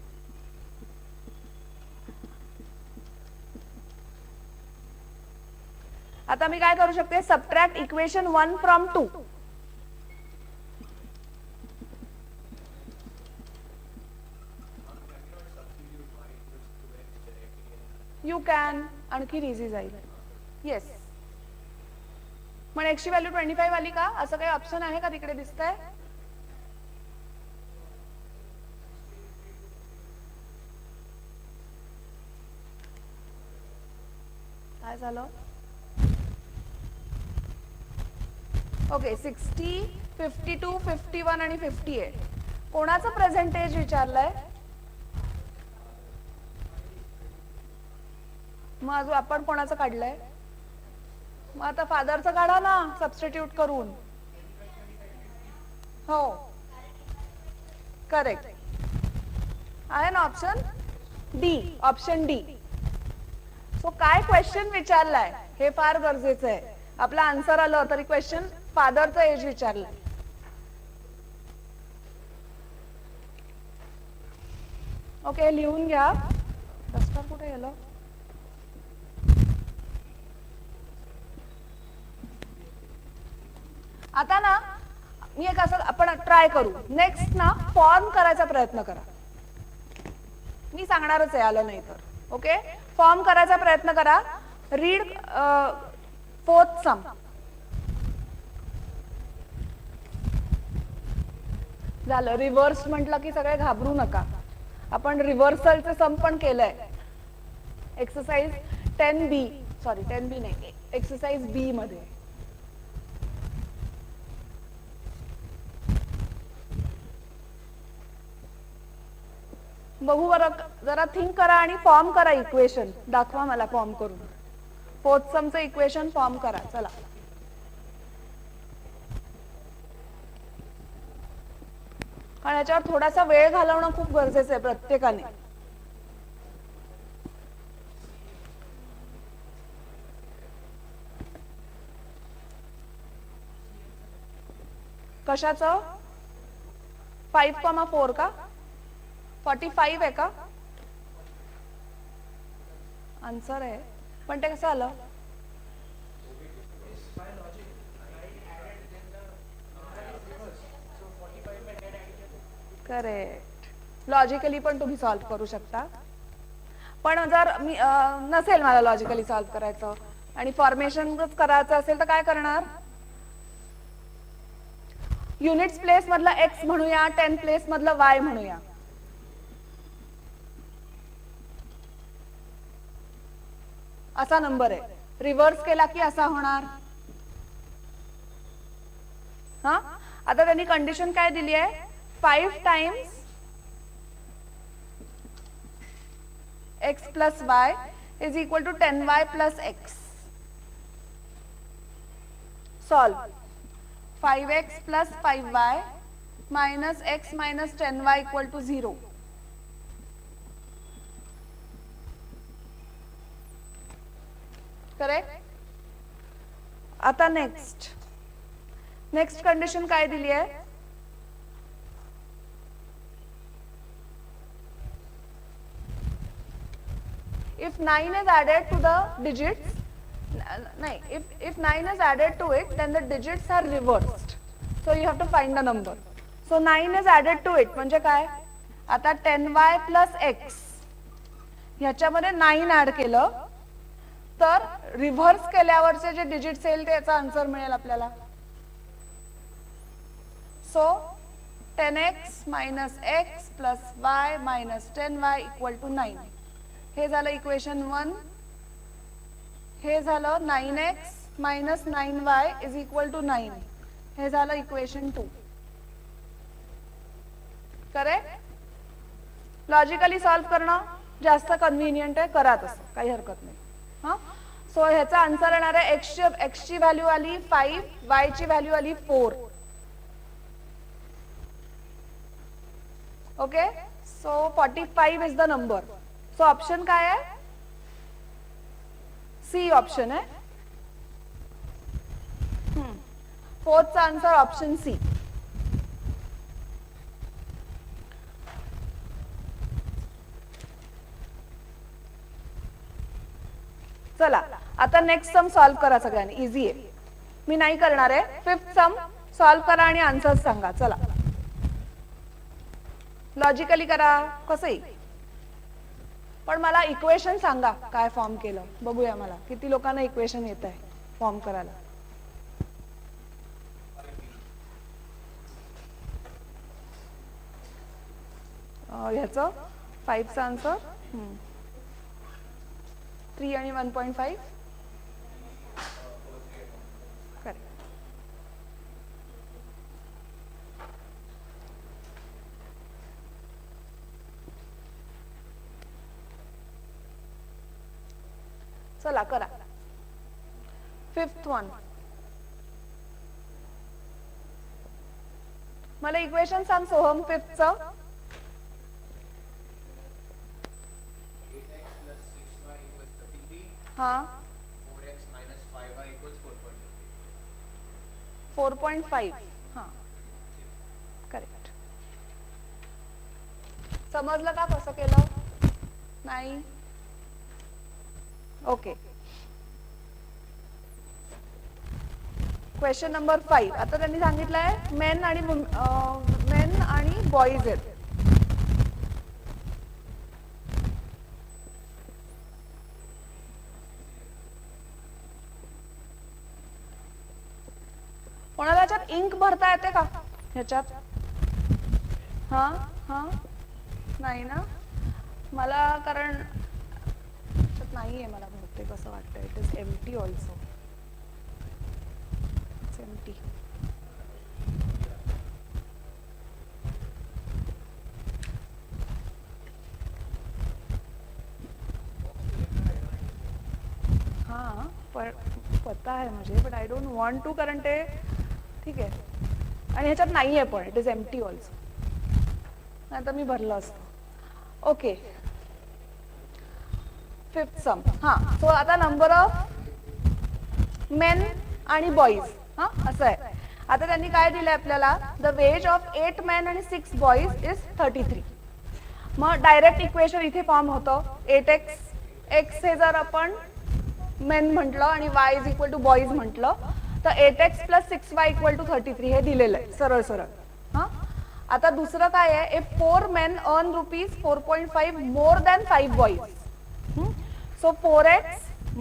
आता मी काय करू शकते सबट्रॅक्ट इक्वेशन 1 फ्रॉम 2 कॅन आणखी इझी जाईल. येस, पण एक्सची व्हॅल्यू 25 आली का? असं काही ऑप्शन आहे का तिकडे दिसतंय? काय झालं? ओके, 60, 52, 51 आणि 58. कोणाचं प्रेझेंटेज विचारलंय? मग अजून आपण कोणाचं काढलंय? मग आता फादरचं काढा ना सबस्टिट्यूट करून. हो, करेक्ट आहे ना option D. Option D. So काय क्वेश्चन विचारलाय हे फार गरजेचं आहे. आपला आन्सर आलं तरी क्वेश्चन फादरचं एज विचारलंय. ओके, लिहून घ्या. डस्टर कुठे गेलं? आता ना मी एक असं आपण ट्राय करू. नेक्स्ट ना फॉर्म करायचा प्रयत्न करा. मी सांगणारच आहे आलं नाही तर. ओके, फॉर्म करायचा प्रयत्न करा. रीड फोर्थ सम. झालं. रिव्हर्स म्हटलं की सगळे घाबरू नका. आपण रिव्हर्सलचे सम पण केलंय. एक्सरसाइज 10B, सॉरी 10B नाही, एक्सरसाइज बी मध्ये. बघू बरं, जरा थिंक करा आणि फॉर्म करा. इक्वेशन दाखवा मला फॉर्म करून. फोर्थ समचं इक्वेशन फॉर्म करा. चला, कारण याच्यावर थोडासा वेळ घालवणं खूप गरजेचं आहे प्रत्येकाने. कशाचं? 5,4 का? 45 आहे का आन्सर आहे? पण ते कसं आलं? करेक्ट. लॉजिकली पण तुम्ही सॉल्व्ह करू शकता. पण जर मी नसेल मला लॉजिकली सॉल्व्ह करायचं आणि फॉर्मेशनच करायचं असेल तर काय करणार? युनिट्स प्लेस मधला एक्स म्हणूया, 10 प्लेस मधला वाय म्हणूया. असा नंबर आहे. रिव्हर्स केला की असा होणार. हा, आता त्यांनी कंडिशन काय दिली आहे? 5 times x plus y is equal to 10y plus x. Solve. 5x plus 5y minus x minus 10y equal to 0. Correct. आता नेक्स्ट कंडिशन काय दिली आहे? If 9 is added to the digits, if 9 is added to it, then the digits are reversed. So you have to find the number. So 9 is added to it म्हणजे काय? आता 10y plus x ह्याच्यामध्ये 9 add केलं तर reverse केल्यावरचे जे digits येईल त्याचा answer मिळेल आपल्याला. So 10x minus x plus y minus 10y equal to 9. हे झालं इक्वेशन 1. हे झालं 9x minus 9y is equal to 9. हे झालं इक्वेशन 2. करेक्ट. लॉजिकली सॉल्व्ह करणं जास्त कन्व्हिनियंट आहे. करा तसं, काही हरकत नाही. हा, सो ह्याचा आन्सर येणार आहे x ची व्हॅल्यू आली 5, y ची व्हॅल्यू आली 4. Okay, so 45 is the number. So option काय आहे? सी ऑप्शन आहे. फोर्थचा आन्सर ऑप्शन सी. चला, आता नेक्स्ट सम सॉल्व्ह करा सगळ्यांनी. इझी आहे, मी नाही करणार आहे. फिफ्थ सम सॉल्व्ह करा आणि आन्सर सांगा. चला, लॉजिकली करा, कसंही. पण मला इक्वेशन सांगा काय फॉर्म केलं बघूया. मला किती लोकांना इक्वेशन येत आहे फॉर्म करायला. ह्याचं 5चं आन्सर 3 आणि 1.5 करेक्ट. चला करा. 5th one. मला इक्वेशन सांग Soham 5चं. 8x plus 6y equals 33. हा 4x minus 5y equals 4.5. 4.5. हा करेक्ट. समजलं का कसं केलं? नाही. ओके. Question number 5. आता त्यांनी सांगितलंय मेन आणि बॉईज आहेत. कोणाला याच्यात इंक भरता येते का ह्याच्यात? हा हा नाही ना. मला कारण नाहीये मला बहुतेक असं वाटतं. It is empty also. It's empty. हाँ पर पता है मुझे but I don't want to कारण ते ठीक आहे. आणि ह्याच्यात नाहीये पण इट इज एम्प्टी ऑल्सो. आता मी भरलं असतं. ओके. 5th सम. हा सो आता नंबर ऑफ मेन आणि बॉईज हा असं आहे. आता त्यांनी काय दिलंय आपल्याला द वेज ऑफ 8 मेन आणि 6 बॉईज इज 33. मग डायरेक्ट इक्वेशन इथे फॉर्म होतं 8x. x हे जर आपण मेन म्हटलं आणि y is equal to boys म्हटलं तर 8x plus 6y equal to 33 हे दिलेलं आहे सरळ सरळ. हा आता दुसरं काय आहे. If 4 men earn ₹4.5 more than 5 boys. So 4x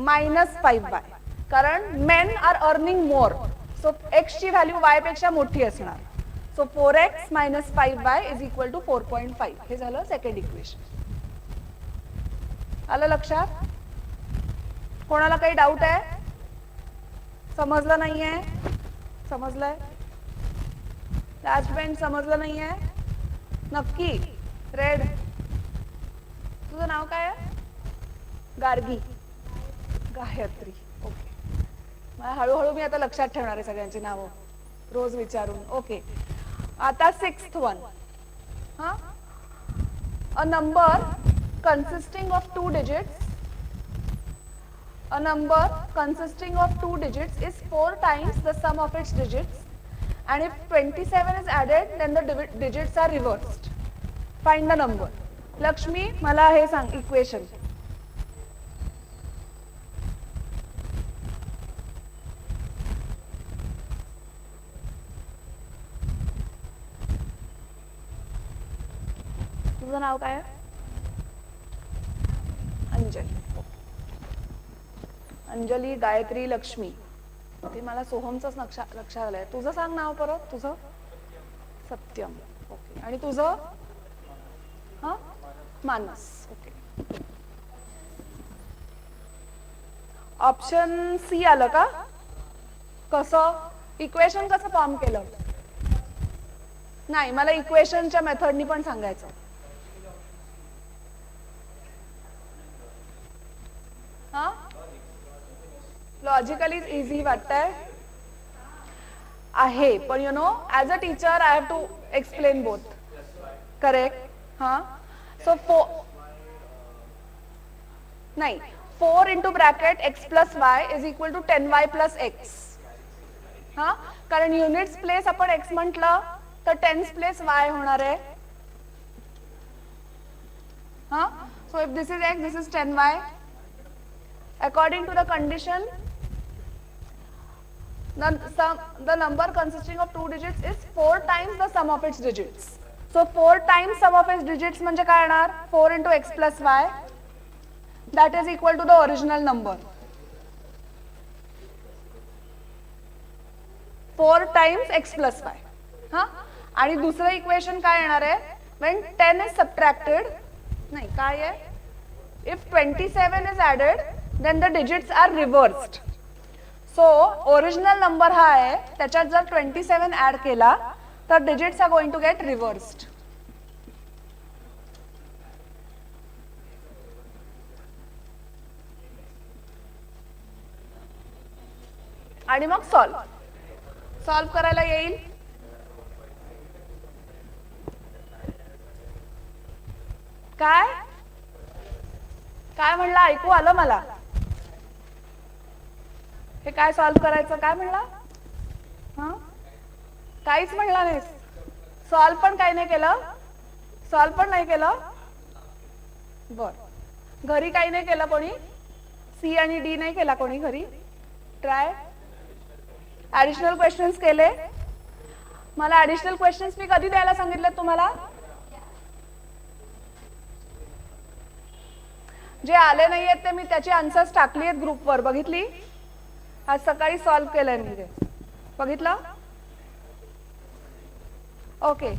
minus 5y कारण men are earning more. So x ची व्हॅल्यू y पेक्षा मोठी असणार. So 4x minus 5y is equal to 4.5. हे झालं सेकंड इक्वेशन. आलं लक्षात? कोणाला काही डाऊट आहे? समजलं नाहीये? समजलंय? लास्ट बेंच समजलं नाहीये? नक्की. रेड. तुझं नाव काय आहे? गार्गी. गायत्री. ओके. मला हळूहळू मी आता लक्षात ठेवणार आहे सगळ्यांची नावं रोज विचारून. ओके. आता 6th वन. हा a number consisting of 2 digits. A number consisting of 2 digits is 4 times the sum of its digits, and if 27 is added then the digits are reversed. Find the number. Lakshmi, मला हे सांग equation. तुझं नाव काय आहे? अंजली. अंजली, गायत्री, लक्ष्मी. ते मला सोहमचंच लक्षात आलंय. तुझं सांग नाव परत. तुझं? सत्यम. ओके. आणि तुझं? हा मानस. ओके. ऑप्शन सी आलं का? कसं इक्वेशन कसं फॉर्म केलं? नाही मला इक्वेशनच्या मेथडनी पण सांगायचं. हा लॉजिकली इझी वाटतंय आहे पण you know as a teacher I have to explain both. Correct. हा सो 4 नाही 4 into bracket x plus Y is equal to 10y plus x. हा कारण युनिट्स प्लेस आपण x म्हटलं तर 10s प्लेस y होणार आहे. हा so if this is x this is 10y. According to the condition, the number consisting of 2 digits is 4 times the sum of its digits. So 4 times sum of its digits म्हणजे काय येणार? 4 into x plus y that is equal to the original number. 4 times x plus y. हा, आणि दुसरं equation काय येणार आहे, when 10 is subtracted, नाही काय आहे, if 27 is added then the digits are reversed. so original number हा आहे, त्याच्यात जर 27 ऍड केला तर digits are going to get reversed. आणि मग सॉल्व करायला येईल. काय काय म्हणला, ऐकू आलं मला? हे काय सॉल्व करायचं, काय म्हणला? हा, काहीच म्हणला नाही. सॉल्व पण काही नाही केलं, सॉल्व पण नाही केलं. बर, घरी काही नाही केलं कोणी? सी आणि डी नाही केला कोणी घरी ट्राय? ऍडिशनल क्वेश्चन्स केले? मला ऍडिशनल क्वेश्चन्स मी कधी द्यायला सांगितले तुम्हाला? जे आले नाहीयेत ते मी त्याची आन्सर्स टाकली आहेत ग्रुपवर, बघितली? आज सकाळी सॉल्व केलंय मी ते, बघितलं? ओके,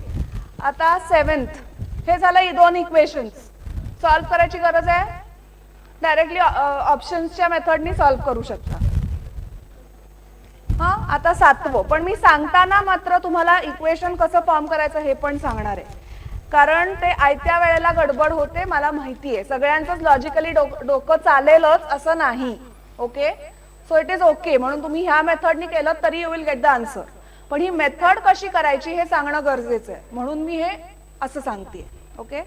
आता 7th हे झालं. 2 इक्वेशन्स सॉल्व करायची गरज आहे, डायरेक्टली ऑप्शन्सच्या मेथडनी सॉल्व करू शकता. हा, आता 7वं, पण मी सांगताना मात्र तुम्हाला इक्वेशन कसं फॉर्म करायचं हे पण सांगणार आहे, कारण ते आयत्या वेळेला गडबड होते, मला माहिती आहे. सगळ्यांचंच लॉजिकली डोकं चालेलच असं नाही. Okay, so it is okay. म्हणून तुम्ही ह्या मेथडनी केलं तरी you will gate the answer, पण ही मेथड कशी करायची हे सांगणं गरजेचं आहे, म्हणून मी हे असं सांगते. ओके,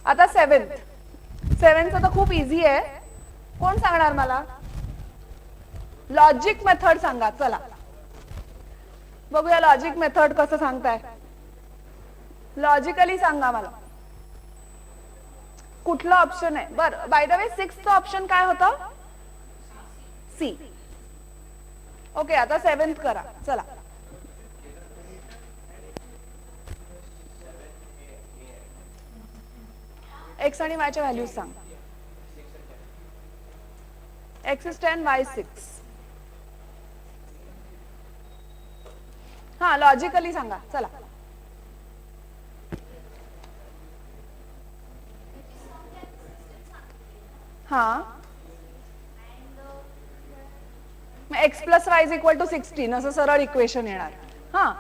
आता 7th तर खूप इझी आहे. कोण सांगणार मला? लॉजिक मेथड सांगा. चला बघूया लॉजिक मेथड कसं सांगताय. लॉजिकली सांगा मला, कुठलं ऑप्शन आहे? बरं, by the way 6th option काय होतं? सी. ओके, आता 7th करा. चला, एक्स आणि वायच्या व्हॅल्यूज सांग. x is 10, y 6. हा, लॉजिकली सांगा. चला, हा, x plus Y is equal to 16 असं सरळ इक्वेशन येणार. हा,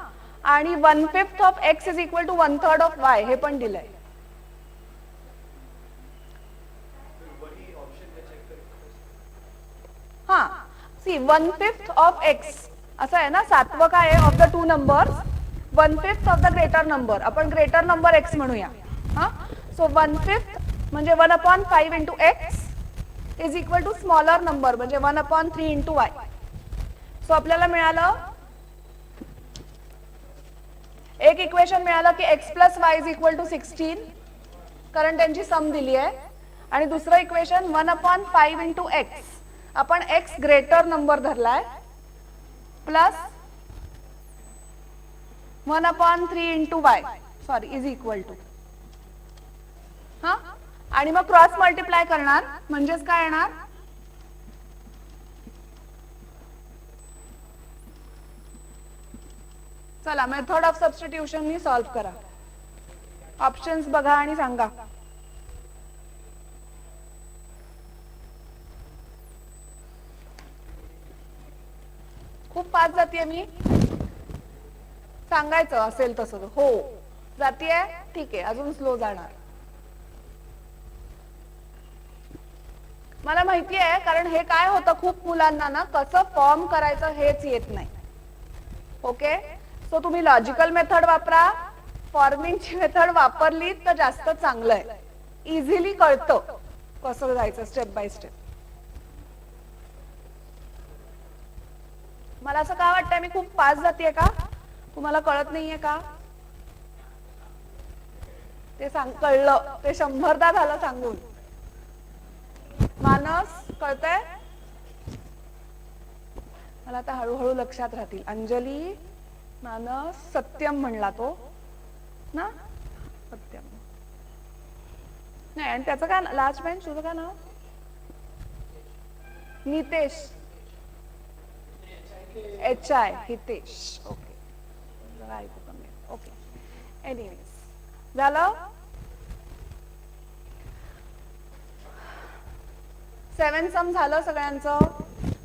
आणि 1/5 of x is equal to 1/3 of y हे पण दिलंय. हा, सी 1/5 ऑफ x असं आहे ना, 7वं काय आहे? Of the 2 numbers 1/5 of the greater number, आपण ग्रेटर नंबर x म्हणूया. हा, सो 1/5 म्हणजे 1/5 into x is equal to smaller number म्हणजे 1/3 इंटू y. सो आपल्याला मिळालं एक इक्वेशन मिळालं की x plus Y is equal to 16, कारण त्यांची सम दिली आहे. आणि दुसरं इक्वेशन 1/5 इंटू x, आपण x ग्रेटर नंबर धरलाय, plus 1/3 into Y sorry is equal to. हा, आणि मग क्रॉस मल्टिप्लाय करणार म्हणजेच काय येणार? चला, मेथड ऑफ सबस्टिट्यूशन नी सॉल्व करा. ऑप्शन्स बघा आणि सांगा. खूप फास्ट जातीये मी, सांगायचं असेल तसं. हो जातीये, ठीक आहे, अजून स्लो जाणार. मला माहिती आहे, कारण हे काय होतं, खूप मुलांना ना कसं फॉर्म करायचं हेच येत नाही. ओके, सो तुम्ही लॉजिकल मेथड वापरा, फॉर्मिंगची मेथड वापरली तर जास्त चांगलं आहे. इझिली कळतं कसं जायचं स्टेप बाय स्टेप. मला असं का वाटतंय मी खूप फास्ट जातीये का? तुम्हाला कळत नाहीये का? ते सांग, कळलं ते 100दा झालं सांगून. मानस कळतंय? मला आता हळूहळू लक्षात राहतील. अंजली, मानस, सत्यम म्हणला तो ना, सत्यम नाही, आणि त्याचं काय लास्ट बेंच तुझं काय नाव? नितेश, HI हितेश. ओके, जरा ऐकू कमी आहे. ओके, एनिवेज झालं. 7 सम झालं सगळ्यांचं.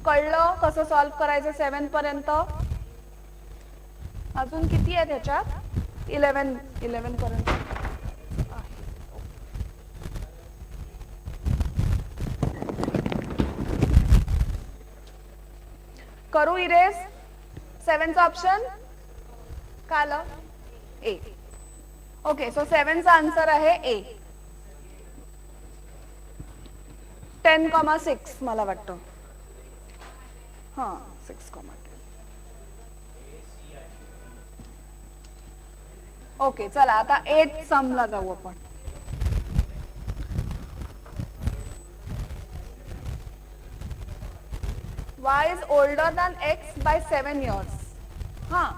कळलं कसं सॉल्व्ह करायचं 7 पर्यंत. अजून किती आहे त्याच्यात? 11 पर्यंत आहे. करू इरेज 7चा ऑप्शन काय आलं? ए. ओके, सो 7चा आन्सर आहे ए. 10,6 मला वाटतं. हां, 6,10. ओके, चला आता 8 समला जाऊ आपण. Y is older than X by 7 years. हां,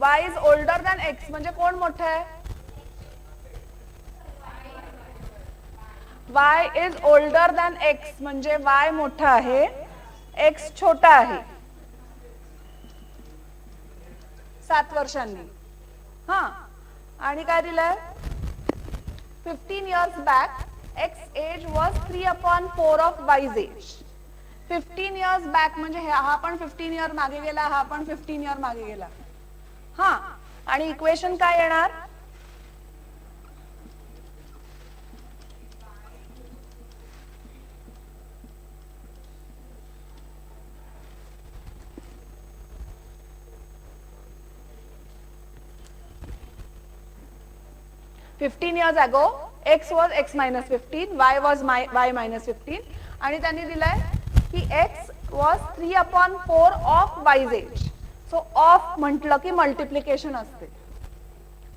Y is older than X म्हणजे कोण मोठं आहे? Y is older than X म्हणजे Y मोठा आहे, X छोटा आहे 7 वर्षांनी. हां, आणि काय दिलंय? 15 years back X age was 3/4 of Y's age. 15 years back म्हणजे हा पण 15 year मागे गेला, हा पण 15 year मागे गेला. हां, आणि इक्वेशन काय येणार? "15 years ago X was X minus 15, Y was Y minus 15 आणि त्यांनी दिलंय की X was 3/4 of Y's age. So of म्हटलं की मल्टिप्लिकेशन असते.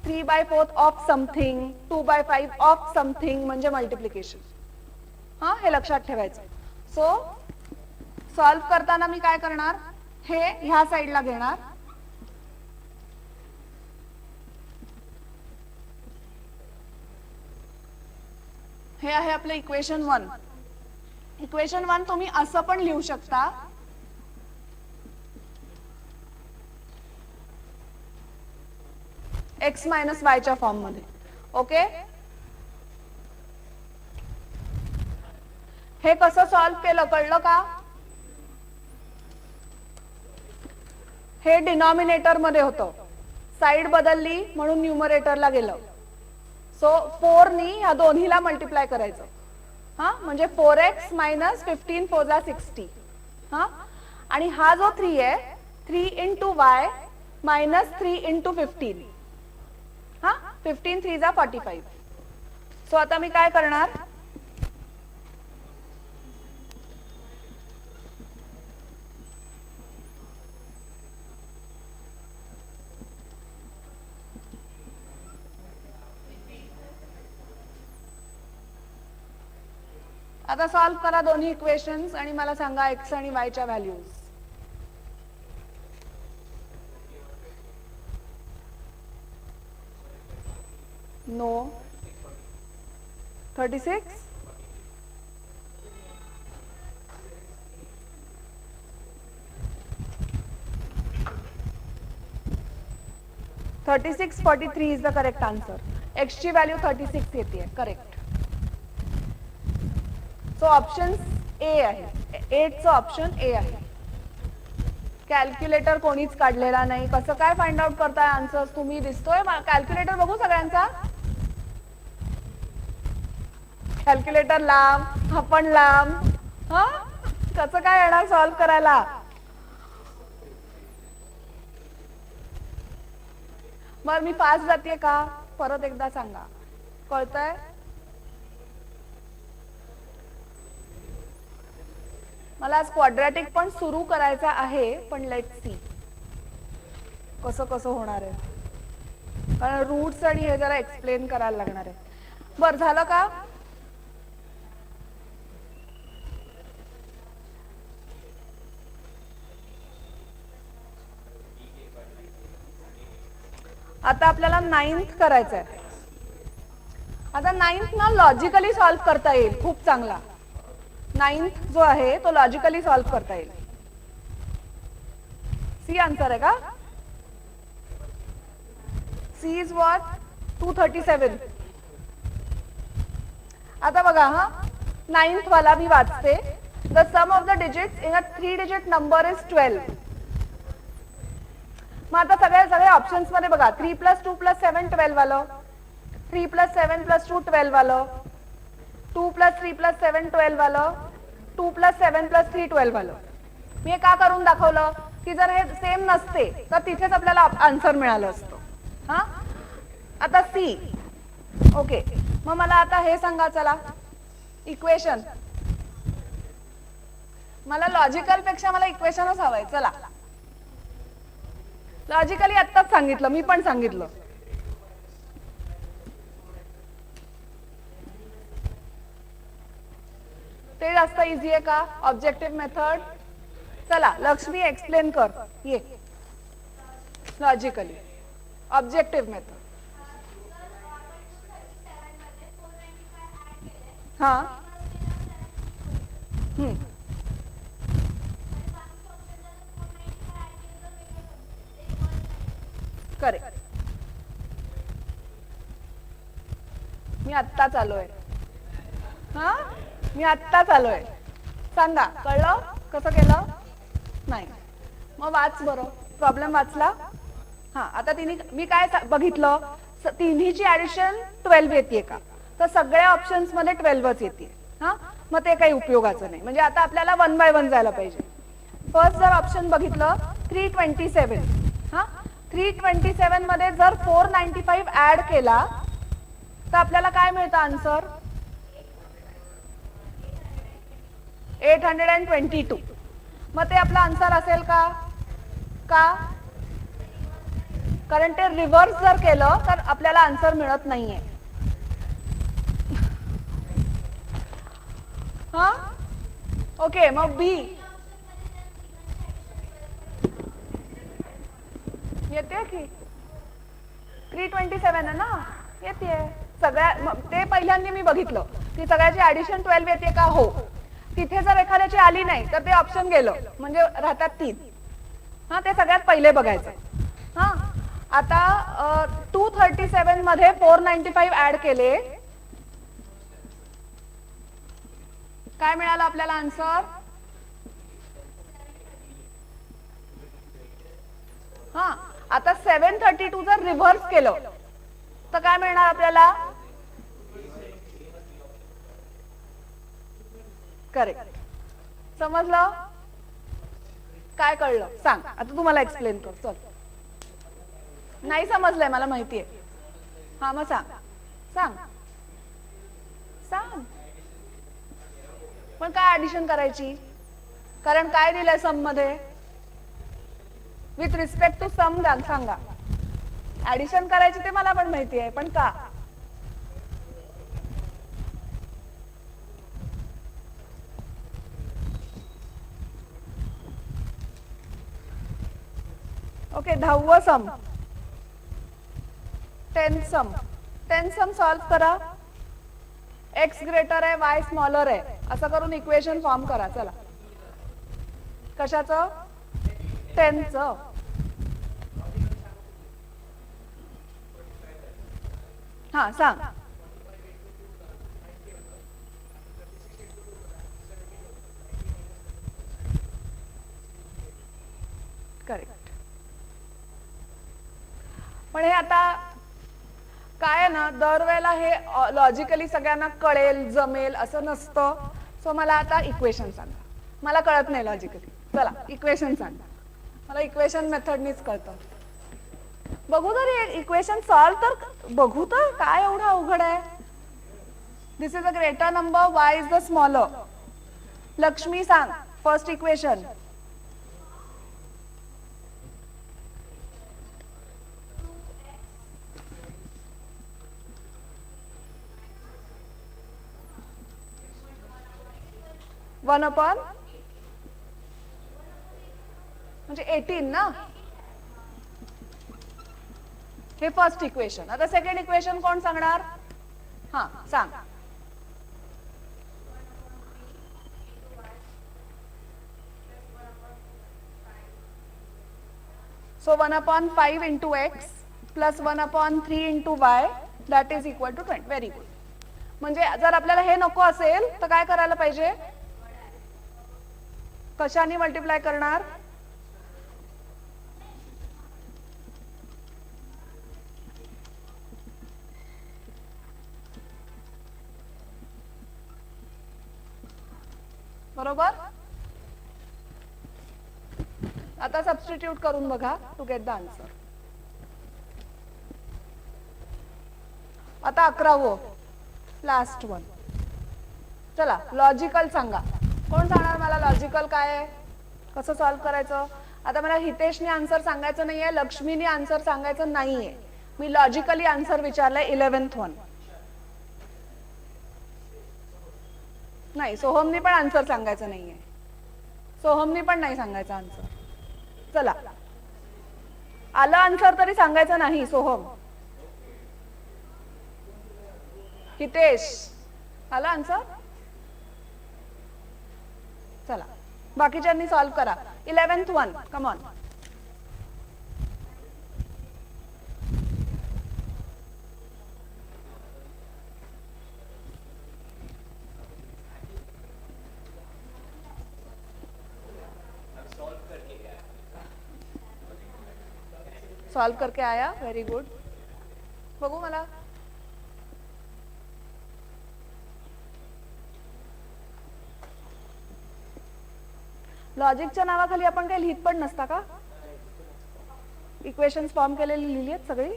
3/4 ऑफ समथिंग, 2/5 ऑफ समथिंग म्हणजे मल्टिप्लिकेशन. हा, हे लक्षात ठेवायचं. सो सॉल्व्ह करताना मी काय करणार? हे ह्या साईडला घेणार. हे आहे आपलं इक्वेशन 1. इक्वेशन 1 तुम्ही असं पण लिहू शकता. X मायनस वायच्या फॉर्म मध्ये. ओके, हे कसं सॉल्व्ह केलं कळलं का? हे डिनॉमिनेटर मध्ये होतं, साइड बदलली म्हणून न्यूमरेटरला गेलं. सो 4 नी ह्या दोन्हीला मल्टिप्लाय करायचं. हा, म्हणजे 4x मायनस 15 4 जा 60. हा, आणि हा जो 3 आहे 3 इंटू y मायनस 3 इंटू 15. हा, 15 3 जा 45. सो आता मी काय करणार? आता सॉल्व्ह करा दोन्ही इक्वेशन्स आणि मला सांगा x आणि y च्या values. No 36 36 43 is the correct answer. x ची व्हॅल्यू 36 येते. करेक्ट. सो ऑप्शन ए आहे. 8 चं ऑप्शन ए आहे. कॅल्क्युलेटर कोणीच काढलेला नाही. कसं काय फाइंड आउट करताय आन्सर्स तुम्ही? दिसतोय कॅल्क्युलेटर? बघू सगळ्यांचा. कॅल्क्युलेटर लांब, आपण लांब. हा, कसं काय येणार सॉल्व्ह करायला? मग मी फास्ट जाते का? परत एकदा सांगा. कळतंय? मला आज क्वाड्रॅटिक पण सुरू करायचा आहे, पण लेट्स सी कसं कसं होणार आहे, कारण रूट्स आणि हे जरा एक्सप्लेन करायला लागणार आहे. बरं झालं का? आता आपल्याला 9th करायचं आहे. आता 9th ना लॉजिकली सॉल्व्ह करता येईल खूप चांगला. नाइन्थ जो आहे तो लॉजिकली सॉल्व्ह करता येईल. सी आन्सर आहे का? C is what? 237. आता बघा हा, नाइन्थ वाला मी वाचते. The sum of the digits in a 3 digit number is 12. मग आता सगळे ऑप्शन्स मध्ये बघा, 3 + 2 + 7 12 वालं, 3 + 7 + 2 12 वालं, 2 + 3 + 7 12 वालं, 2 + 7 + 3 12 वालं. मी हे का करून दाखवलं की जर हे सेम नसते तर तिथेच आपल्याला आन्सर मिळालं असतं. हा, आता सी. ओके, मग मला आता हे सांगा, चला इक्वेशन. मला लॉजिकल पेक्षा मला इक्वेशनच हवंय. चला, लॉजिकली आत्ताच सांगितलं, मी पण सांगितलं. ते जास्त इझी आहे का ऑब्जेक्टिव्ह मेथड? चला लक्ष्मी एक्सप्लेन कर. ये लॉजिकली ऑब्जेक्टिव्ह मेथड. हा, करेक्ट. मी आत्ताच आलोय. हा, मी आत्ताच आलोय. सांगा, कळलं कसं केलं? नाही. मग वाच बरं, प्रॉब्लेम वाचला. हा, आता मी काय बघितलं, तिन्हीची ऍडिशन 12 येते का? तर सगळ्या ऑप्शन्स मध्ये 12च येते. हा, मग ते काही उपयोगाचं नाही. म्हणजे आता आपल्याला 1 बाय 1 जायला पाहिजे. फर्स्ट जर ऑप्शन बघितलं 327. हा, 327 मध्ये जर 495 ऍड केला तर आपल्याला काय मिळतं आन्सर? 822. मग ते आपला आन्सर असेल का? का? कारण ते रिव्हर्स जर केलं तर आपल्याला आन्सर मिळत नाहीये. हा, ओके. मग बी येते की 327 आहे ना, येते सगळ्या. ते पहिल्यांदा मी बघितलं की सगळ्याची ऍडिशन 12 येते का? हो. तिथे जर एखाद्याची आली नाही तर ते ऑप्शन गेलं, म्हणजे राहतात 3. हा, ते सगळ्यात पहिले बघायचं. हा, आता 237 मध्ये 495 ऍड केले, काय मिळालं आपल्याला आन्सर? हा, आता 732 जर रिव्हर्स केलं तर काय मिळणार आपल्याला? करेक्ट. समजलं? काय कळलं सांग. आता तुम्हाला एक्सप्लेन कर. चल, नाही समजलंय मला माहितीये. हा, मग सांग सांग सांग. पण काय ऍडिशन करायची? कारण काय दिलंय सम मध्ये? विथ रिस्पेक्ट टू सम सांगा. ऍडिशन करायची ते मला पण माहिती आहे, पण का? ओके, 10व सम, 10th सम. 10th सम सॉल्व करा. एक्स ग्रेटर आहे, वाय स्मॉलर आहे, असं करून इक्वेशन फॉर्म करा. चला, कशाचं? 10th. हा, सांग. करेक्ट. पण हे आता काय आहे ना, दरवेळेला हे लॉजिकली सगळ्यांना कळेल जमेल असं नसतं. सो मला आता इक्वेशन सांगा. मला कळत नाही लॉजिकली. चला इक्वेशन सांगा. मला इक्वेशन मेथडनीच कळतं. बघू तर इक्वेशन सॉल्व तर बघू तर, काय एवढं अवघड आहे? This is a greater number, Y is the smaller. Lakshmi सांग फर्स्ट इक्वेशन. वन अपॉन म्हणजे 18 ना. हे फर्स्ट इक्वेशन. आता सेकंड इक्वेशन कोण सांगणार? हा, सांग. So 1/5 into X plus 1/3 into Y that is equal to 20. Very good. म्हणजे जर आपल्याला हे नको असेल तर काय करायला पाहिजे? कशाने मल्टिप्लाय करणार? बरोबर. आता सबस्टिट्यूट करून बघा टू गेट द आन्सर. आता 11वं लास्ट वन. चला लॉजिकल सांगा. कोण सांगणार मला लॉजिकल काय आहे, कसं सॉल्व्ह करायचं? आता मला हितेशने आन्सर सांगायचं नाहीये, लक्ष्मीने आन्सर सांगायचं नाहीये. मी लॉजिकली आन्सर विचारलंय 11th वन. नाही, सोहमनी पण आन्सर सांगायचं नाहीये. सोहमनी पण नाही सांगायचं आन्सर. चला आलं आन्सर तरी सांगायचं नाही. सोहम, हितेश आलं आन्सर? चला बाकीच्यांनी सॉल्व्ह करा. 11th one come on. Solve करके आया. Very good. बघू मला. लॉजिकच्या नावाखाली आपण काही लिहित पण नसता का? इक्वेशन्स फॉर्म केलेली लिहिली आहेत सगळी.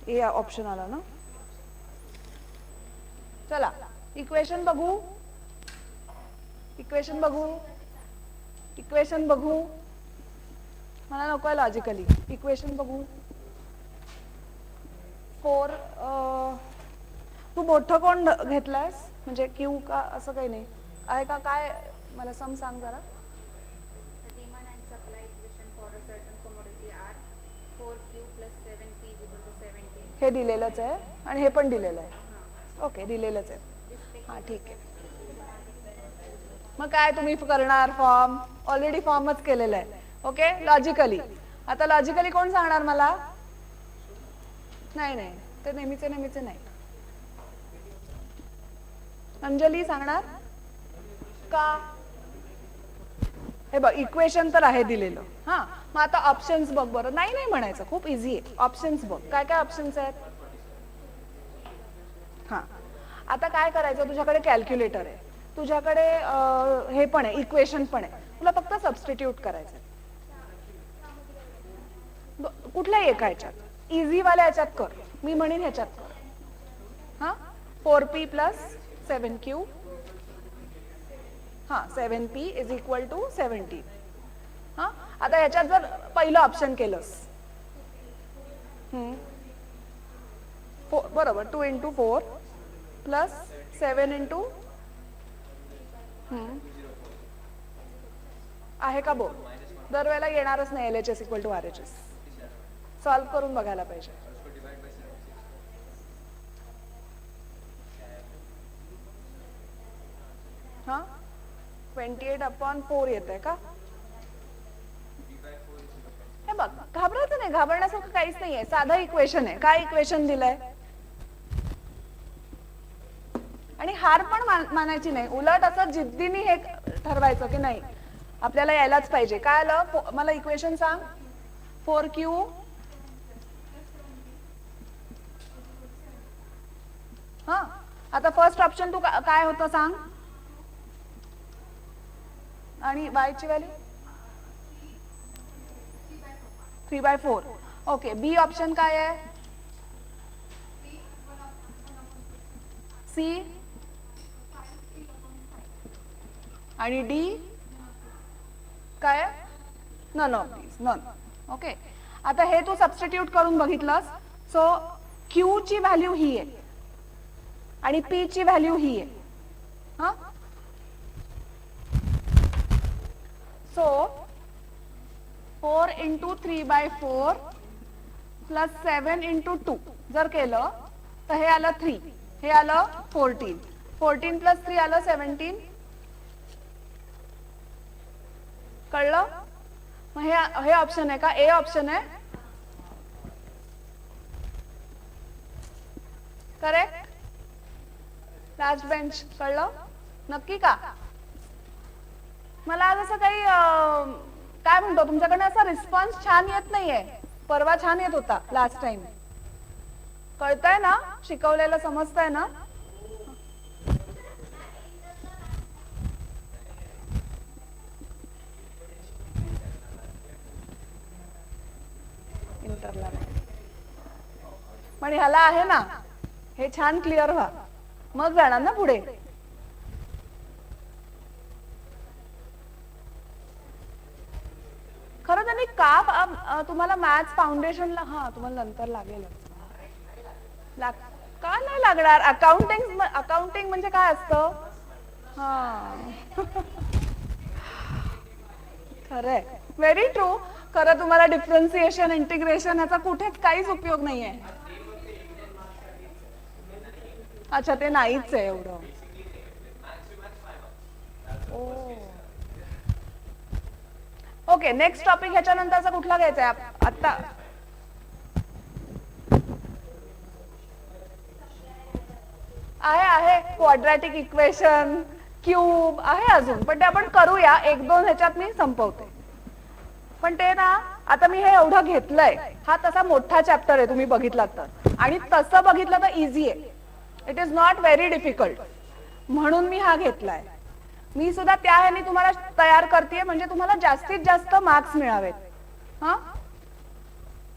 ए ऑप्शन आला ना. चला इक्वेशन बघू. इक्वेशन बघू. इक्वेशन बघू. मला नको आहे लॉजिकली. इक्वेशन बघू. 4 तू मोठं कोण घेतलायस म्हणजे क्यू का असं काही नाही आहे का काय? मला सम सांग जरा. Demand and supply equation for a certain commodity are 4Q plus 7P is equal to 17. हे दिलेलंच आहे आणि हे पण दिलेलं आहे. ओके दिलेलंच आहे. हां ठीक आहे. मग काय तुम्ही करणार? फॉर्म ऑलरेडी फॉर्मच केलेला आहे. Okay logically. आता लॉजिकली कोण सांगणार मला? नाही नाही ते नेहमीचे नाही. अंजली सांगणार का? हे बघ इक्वेशन तर आहे दिलेलं. हा मग आता ऑप्शन्स बघ बरं. नाही नाही म्हणायचं, खूप इझी आहे. ऑप्शन्स बघ काय काय ऑप्शन्स आहेत. हा आता काय करायचं? तुझ्याकडे कॅल्क्युलेटर आहे, तुझ्याकडे हे पण आहे, इक्वेशन पण आहे. तुला फक्त सबस्टिट्यूट करायचं. कुठल्याही एका ह्याच्यात इझी वाल्या ह्याच्यात कर. मी म्हणेन ह्याच्यात कर. हा 4P प्लस 7Q. हा 7P इज इक्वल टू 17. हा आता ह्याच्यात जर पहिलं ऑप्शन केलंस बरोबर 2 इंटू 4 प्लस 7 इंटू आहे का बोल. दरवेळेला येणारच नाही LHS equal to RHS. Solve करून बघायला पाहिजे. हा 28/4 येत आहे का? हे बघ घाबरायचं नाही. घाबरण्यासारखं काहीच नाहीये. साधं इक्वेशन आहे. काय इक्वेशन दिलंय? आणि हार पण मानायची नाही. उलट असं जिद्दीने हे ठरवायचं की नाही आपल्याला यायलाच पाहिजे. काय आलं मला इक्वेशन सांग. 4Q हा आता फर्स्ट ऑप्शन तू काय होतं सांग. आणि y ची व्हॅल्यू 3/4. ओके बी ऑप्शन काय आहे? सी आणि डी काय आहे? None of these. None. Okay आता हे तू सबस्टिट्यूट करून बघितलंस. सो क्यू ची व्हॅल्यू ही आहे आणि पी ची व्हॅल्यू ही आहे. हा सो 4 इंटू 3/4 प्लस 7 इंटू 2 जर केलं तर हे आलं 3, हे आलं 14, 14 प्लस 3 आलं 17. कळलं? मग हे ऑप्शन आहे का? ए ऑप्शन आहे. करेक्ट. Last bench. कळलं? नक्की का? मला आज असं काही काय म्हणतो तुमच्याकडनं असा रिस्पॉन्स छान येत नाहीये. परवा छान येत होता लास्ट टाइम. कळतंय ना? शिकवलेलं समजतंय ना? इंटरला पण ह्याला आहे ना, हे छान क्लिअर व्हा, मग जाणार ना पुढे. खरं त्यांनी का तुम्हाला मॅथ्स फाउंडेशनला, हा तुम्हाला नंतर लागेल. का नाही लागणार? अकाउंटिंग म्हणजे काय असतं? हा खरंय, व्हेरी ट्रू. खरं तुम्हाला डिफरन्सिएशन, इंटिग्रेशन याचा कुठेच काहीच उपयोग नाहीये. अच्छा, ते नाहीच आहे एवढं. ओके, नेक्स्ट टॉपिक ह्याच्यानंतरचा कुठला घ्यायचा आहे आता? आहे क्वाड्रॅटिक इक्वेशन, क्यूब आहे अजून, पण ते आपण करूया. 1-2 ह्याच्यात मी संपवते. पण ते ना, आता मी हे एवढं घेतलंय, हा तसा मोठा चॅप्टर आहे तुम्ही बघितलात तर, आणि तसं बघितलं तर इझी आहे. It is not very difficult, म्हणून मी हा घेतलाय. मी सुद्धा त्या ह्याने तुम्हाला तयार करते, म्हणजे तुम्हाला जास्तीत जास्त मार्क्स मिळावेत. हा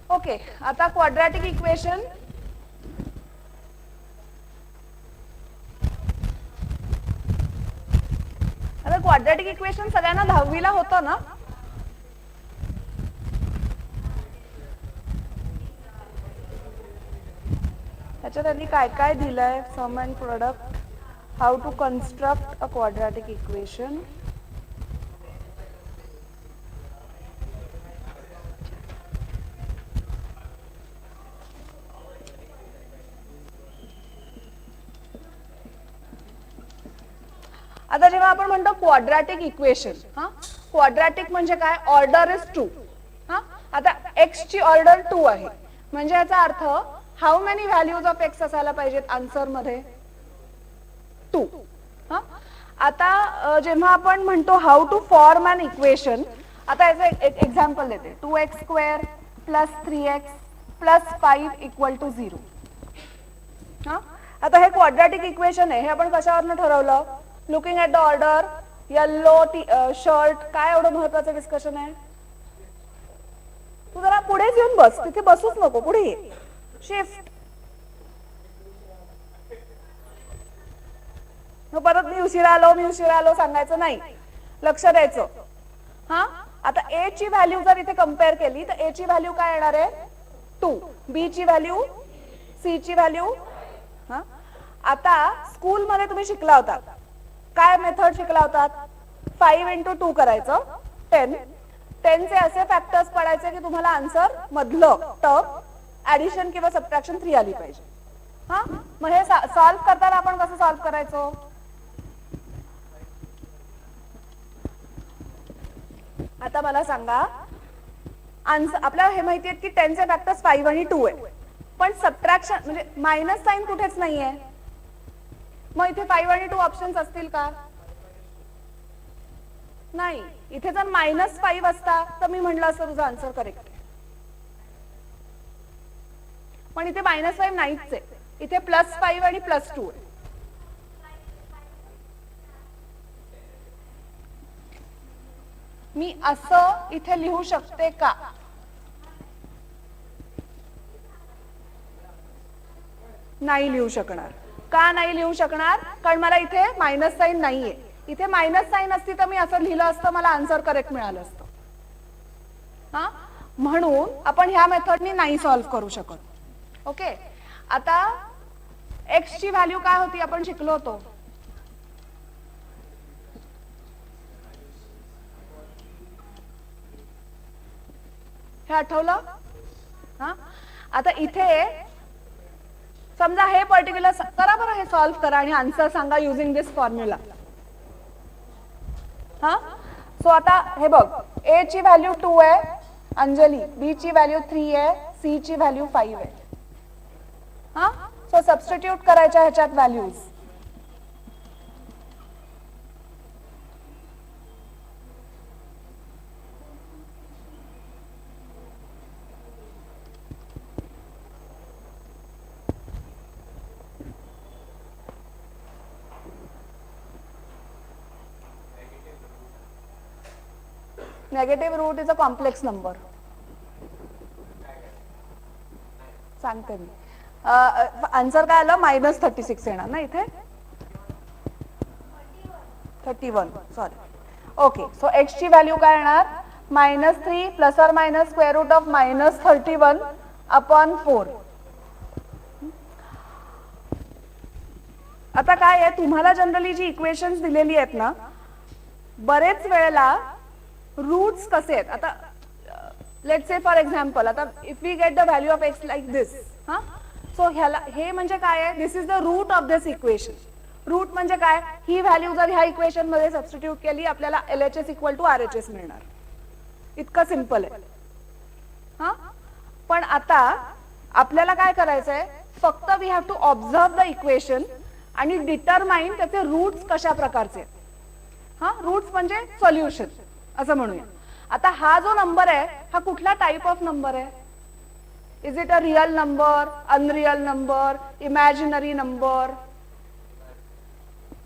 ओके, आता क्वाड्रॅटिक इक्वेशन. आता क्वाड्रॅटिक इक्वेशन सगळ्यांना 10वीला होतं ना? त्याच्यात त्यांनी काय काय दिलंय? Sum and product, how to construct a quadratic equation. आता जेव्हा आपण म्हणतो क्वाड्रॅटिक इक्वेशन, हा क्वाड्रॅटिक म्हणजे काय? Order is 2. हा आता x ची ऑर्डर 2 आहे, म्हणजे याचा अर्थ how many values of x असायला पाहिजेत आन्सर मध्ये? 2. हा आता जेव्हा आपण म्हणतो how to form an equation, आता याचं एक एक्झाम्पल देते. 2x² plus 3x plus 5 equal to 0. हा आता हे क्वाड्रॅटिक इक्वेशन आहे. हे आपण कशावरनं ठरवलं? Looking at the order, yellow shirt. काय एवढं महत्वाचं डिस्कशन आहे? तू जरा पुढेच येऊन बस, तिथे बसूच नको, पुढे ये. शिफ्ट. परत मी उशिरा आलो सांगायचं नाही, लक्ष द्यायचं. हा आता ए ची व्हॅल्यू जर इथे कम्पेअर केली तर ए ची व्हॅल्यू काय येणार आहे? 2. बी ची व्हॅल्यू, सी ची व्हॅल्यू. हा आता स्कूल मध्ये तुम्ही शिकला होता, काय मेथड शिकला होतात? 5 × 2 करायचं 10. 10 चे असे फॅक्टर्स पडायचे की तुम्हाला आन्सर मधलं टर्म ऍडिशन किंवा सबट्रॅक्शन 3 आली पाहिजे. हा मग हे सॉल्व्ह करताना आपण कसं सॉल्व्ह करायचो? आता मला सांगा, आन्सर आपल्याला हे माहिती आहे की 10 चे फॅक्टर्स 5 आणि 2 आहे, पण सबट्रॅक्शन म्हणजे मायनस साइन कुठेच नाहीये. मग इथे 5 आणि 2 ऑप्शन्स असतील का? नाही. इथे जर -5 असता तर मी म्हटलं असतं तुझा आन्सर करेक्ट आहे, पण इथे -5 नाहीच आहे. इथे +5 आणि +2 आहे. मी असं इथे लिहू शकते का? नाही लिहू शकणार. का नाही लिहू शकणार? कारण मला इथे मायनस साइन नाहीये. इथे मायनस साइन असती तर मी असं लिहिलं असतं, मला आन्सर करेक्ट मिळालं असतं. हा म्हणून आपण ह्या मेथडनी नाही सॉल्व्ह करू शकत. ओके, आता x ची व्हॅल्यू काय होती आपण शिकलो होतो? हे आठवलं? हा आता इथे समजा हे पर्टिक्युलर करा बरं, हे सॉल्व्ह करा आणि आन्सर सांगा युझिंग दिस फॉर्म्युला. हा, सो आता हे बघ, ए ची व्हॅल्यू 2 आहे अंजली, बी ची व्हॅल्यू 3 आहे, सी ची व्हॅल्यू 5 आहे. हा, सो सबस्टिट्यूट करायच्या ह्याच्यात values. Negative root is a complex number. सांगते मी. आन्सर काय आलं, -36 येणार ना इथे, 31 सॉरी. ओके, सो एक्स ची व्हॅल्यू काय येणार, -3 plus or minus square root of -31 upon 4. आता काय आहे, तुम्हाला जनरली जी इक्वेशन्स दिलेली आहेत ना, बरेच वेळेला रूट्स कसे आहेत. आता लेट्स से फॉर एक्झाम्पल, आता if we get the value of X like this, हा, सो ह्याला हे म्हणजे काय आहे, this is the root of this equation. Root म्हणजे काय, ही व्हॅल्यू जर ह्या इक्वेशन मध्ये सबस्टिट्यूट केली आपल्याला LHS इक्वल टू RHS मिळणार. इतकं सिंपल आहे. हा, पण आता आपल्याला काय करायचंय, फक्त we have to observe the equation आणि डिटरमाइन त्याचे रूट्स कशा प्रकारचे. हा, रूट्स म्हणजे सोल्युशन असं म्हणूया. आता हा जो नंबर आहे हा कुठला टाइप ऑफ नंबर आहे, is it a real number, unreal number, imaginary number.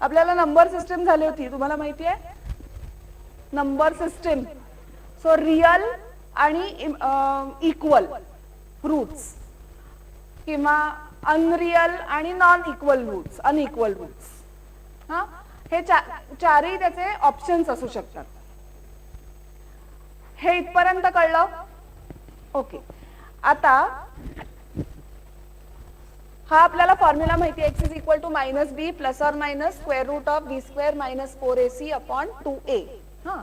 आपल्याला नंबर सिस्टम झाली होती, तुम्हाला माहिती आहे नंबर सिस्टम. सो रियल आणि इक्वल रूट्स किंवा अनरियल आणि non equal roots, unequal roots. हा, हे चारही त्याचे ऑप्शन्स असू शकतात. हे इथपर्यंत कळलं. ओके, आता हा आपल्याला फॉर्म्युला माहिती आहे, X is equal to -b plus or minus square root of b² minus 4ac upon 2a. हा,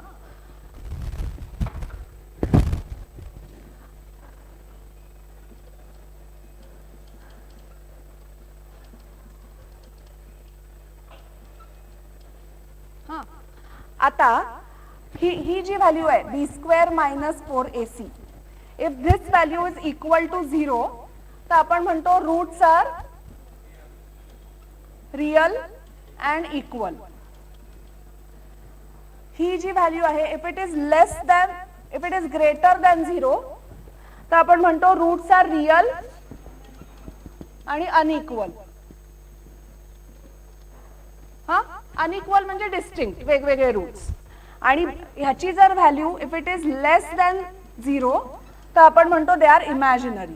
हा, आता ही जी व्हॅल्यू आहे b² minus 4ac, if this value is equal to 0 तर आपण म्हणतो roots are real and equal. ही जी व्हॅल्यू आहे, if it is less than, if it is greater than 0 तर आपण म्हणतो रूट्स आर रियल आणि अनइक्वल. हा, अनइक्वल म्हणजे डिस्टिंक्ट, वेगवेगळे रूट्स. आणि ह्याची जर value if it is less than 0 तर आपण म्हणतो दे आर इमॅजिनरी.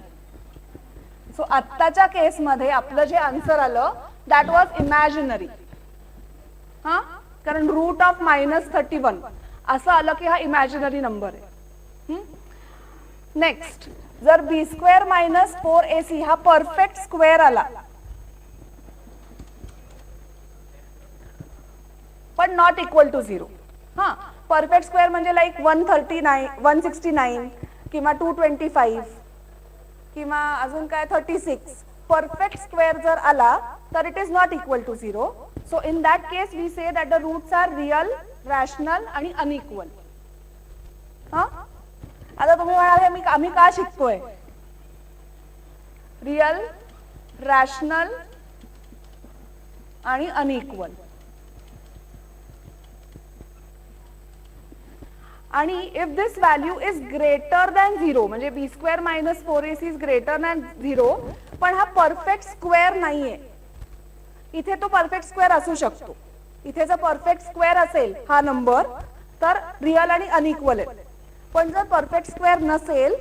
सो आत्ताच्या केसमध्ये आपलं जे आन्सर आलं दॅट वॉज इमॅजिनरी. हा, कारण रूट ऑफ -31 असं आलं की हा इमॅजिनरी नंबर आहे. नेक्स्ट, जर b² मायनस 4ac हा परफेक्ट स्क्वेअर आला पण नॉट इक्वल टू 0. हा, परफेक्ट स्क्वेअर म्हणजे लाईक 139, 169 किंवा 225 किंवा अजून काय 36. परफेक्ट स्क्वेअर जर आला तर it is not equal to 0. So in that case we say that the roots are real, rational आणि अनइक्वल. हा, आता तुम्ही म्हणाल आम्ही का शिकतोय, रियल, रॅशनल आणि अनइक्वल. आणि if this value is greater than 0 म्हणजे b² minus 4ac is greater than 0 पण हा परफेक्ट स्क्वेअर नाहीये. इथे तो परफेक्ट स्क्वेअर असू शकतो. इथे जर परफेक्ट स्क्वेअर असेल हा नंबर तर रियल आणि अनइक्वल आहे. पण जर परफेक्ट स्क्वेअर नसेल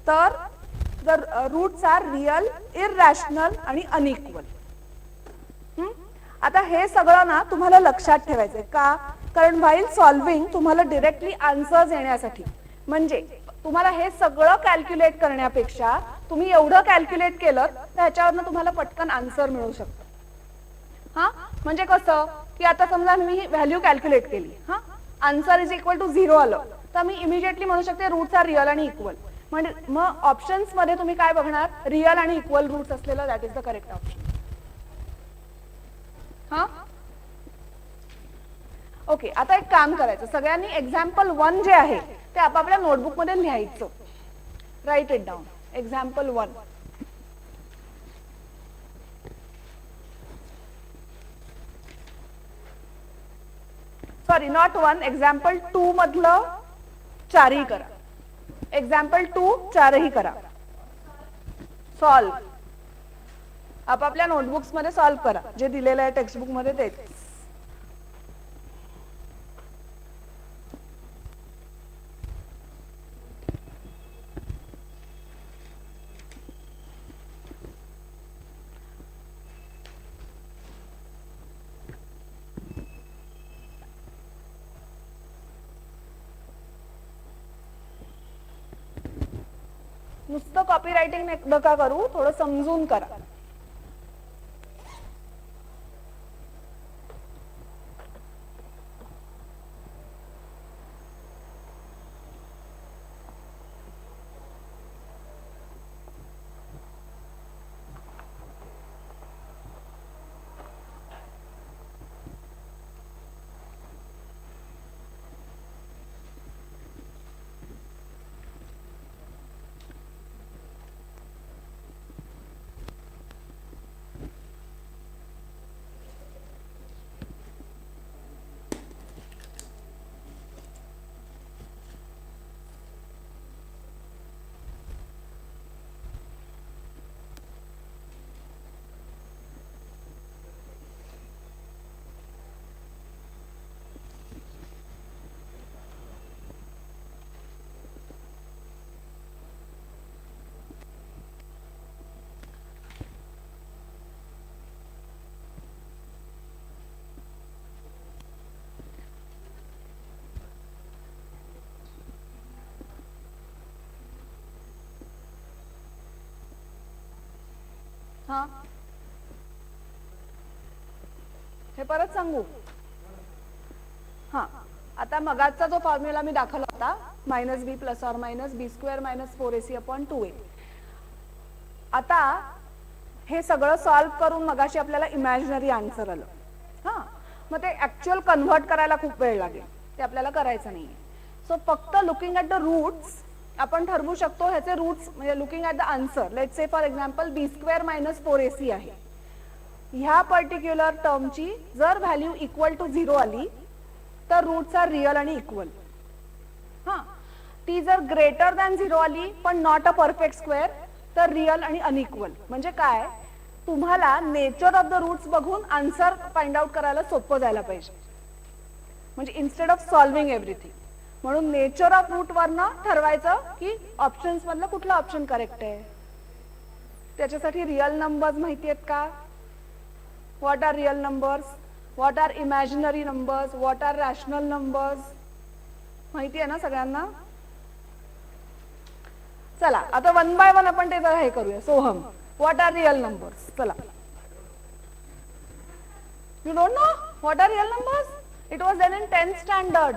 तर जर रूट्स आर रियल, इररॅशनल आणि अनइक्वल. आता हे सगळं ना तुम्हाला लक्षात ठेवायचंय का, कारण व्हाईल सॉल्विंग तुम्हाला डिरेक्टली आन्सर्स येण्यासाठी, म्हणजे तुम्हाला हे सगळं कॅल्क्युलेट करण्यापेक्षा तुम्ही एवढं कॅल्क्युलेट केलं तर ह्याच्यावरनं तुम्हाला पटकन आन्सर मिळू शकतो. हा, म्हणजे कसं की आता समजा मी व्हॅल्यू कॅल्क्युलेट केली, हा, आन्सर इज इक्वल टू 0 आलं तर मी इमिजिएटली म्हणू शकते रूट्स आर रियल आणि इक्वल. म्हणजे मग ऑप्शन्स मध्ये तुम्ही काय बघणार, रिअल आणि इक्वल रूट्स असलेलं, that is the correct option. हा ओके, आता एक काम करायचं, सगळ्यांनी एक्झाम्पल 1 जे आहे ते आपापल्या नोटबुक मध्ये लिहायचं. Write it down. Example 1. Sorry, not 1, example 2 मधलं 4ही करा. एक्झाम्पल 2 4ही करा. सॉल्व आपापल्या नोटबुक्स मध्ये सॉल्व करा, जे दिलेलं आहे टेक्स्टबुक मध्ये तेच. नुसतं कॉपी रायटिंग नका करू, थोडं समजून करा. हा हे परत सांगू. हा आता मगाचा जो फॉर्म्युला मी दाखवला होता, -b plus or minus b square minus 4ac/2a. आता हे सगळं सॉल्व्ह करून मगाशी आपल्याला इमॅजिनरी आन्सर आलं. हा मग ते ऍक्च्युअल कन्व्हर्ट करायला खूप वेळ लागेल, ते आपल्याला करायचं नाहीये. सो फक्त लुकिंग ॲट द रूट्स आपण ठरवू शकतो ह्याचे रूट्स, म्हणजे looking at the answer. Let's say for example b² minus 4ac आहे. ह्या पर्टिक्युलर टर्मची जर व्हॅल्यू इक्वल टू 0 आली तर रूट्स आर रिअल आणि इक्वल. हा ती जर ग्रेटर दॅन 0 आली पण नॉट अ परफेक्ट स्क्वेअर तर रिअल आणि अनइक्वल. म्हणजे काय, तुम्हाला नेचर ऑफ द रूट्स बघून आन्सर फाइंड आउट करायला सोपं जायला पाहिजे. म्हणजे इन्स्टेड ऑफ सॉल्विंग एव्हरीथिंग, म्हणून नेचर ऑफ रूट वरनं ठरवायचं की ऑप्शन्स मधलं कुठलं ऑप्शन करेक्ट आहे. त्याच्यासाठी रिअल नंबर्स माहिती आहेत का? What are real numbers, what are imaginary numbers, what are rational numbers, माहिती आहे ना सगळ्यांना? चला आता 1 बाय 1 आपण ते जरा हे करूया. Soham, what are real numbers? चला. You don't know what are real numbers? It was then in 10th standard.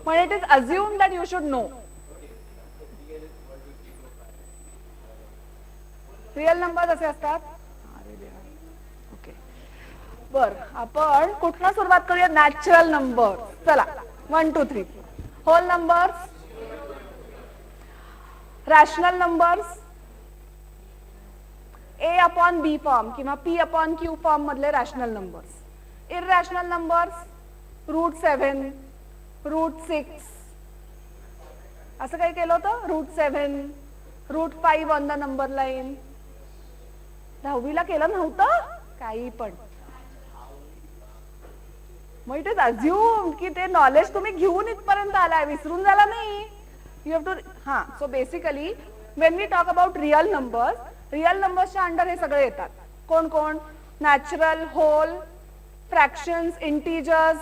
पण it is assumed that you should know. Real numbers असे असतात. ओके बर, आपण कुठनं सुरुवात करूया? Natural number. चला 1 2 3. Whole numbers, rational numbers, a/b form किंवा p/q फॉर्म मधले रॅशनल नंबर्स. इररॅशनल नंबर्स √7, √6 असं काही केलं होतं. √7, √5 ऑन द नंबर लाईन. 10वीला केलं नव्हतं काही पण. मग इट इज अज्युम की ते नॉलेज तुम्ही घेऊन इथपर्यंत आलाय, विसरून झाला नाही. You have to. हा so basically when we talk about real numbers, real नंबर्सच्या अंडर हे सगळे येतात. कोण कोण? Natural, whole, fractions, integers.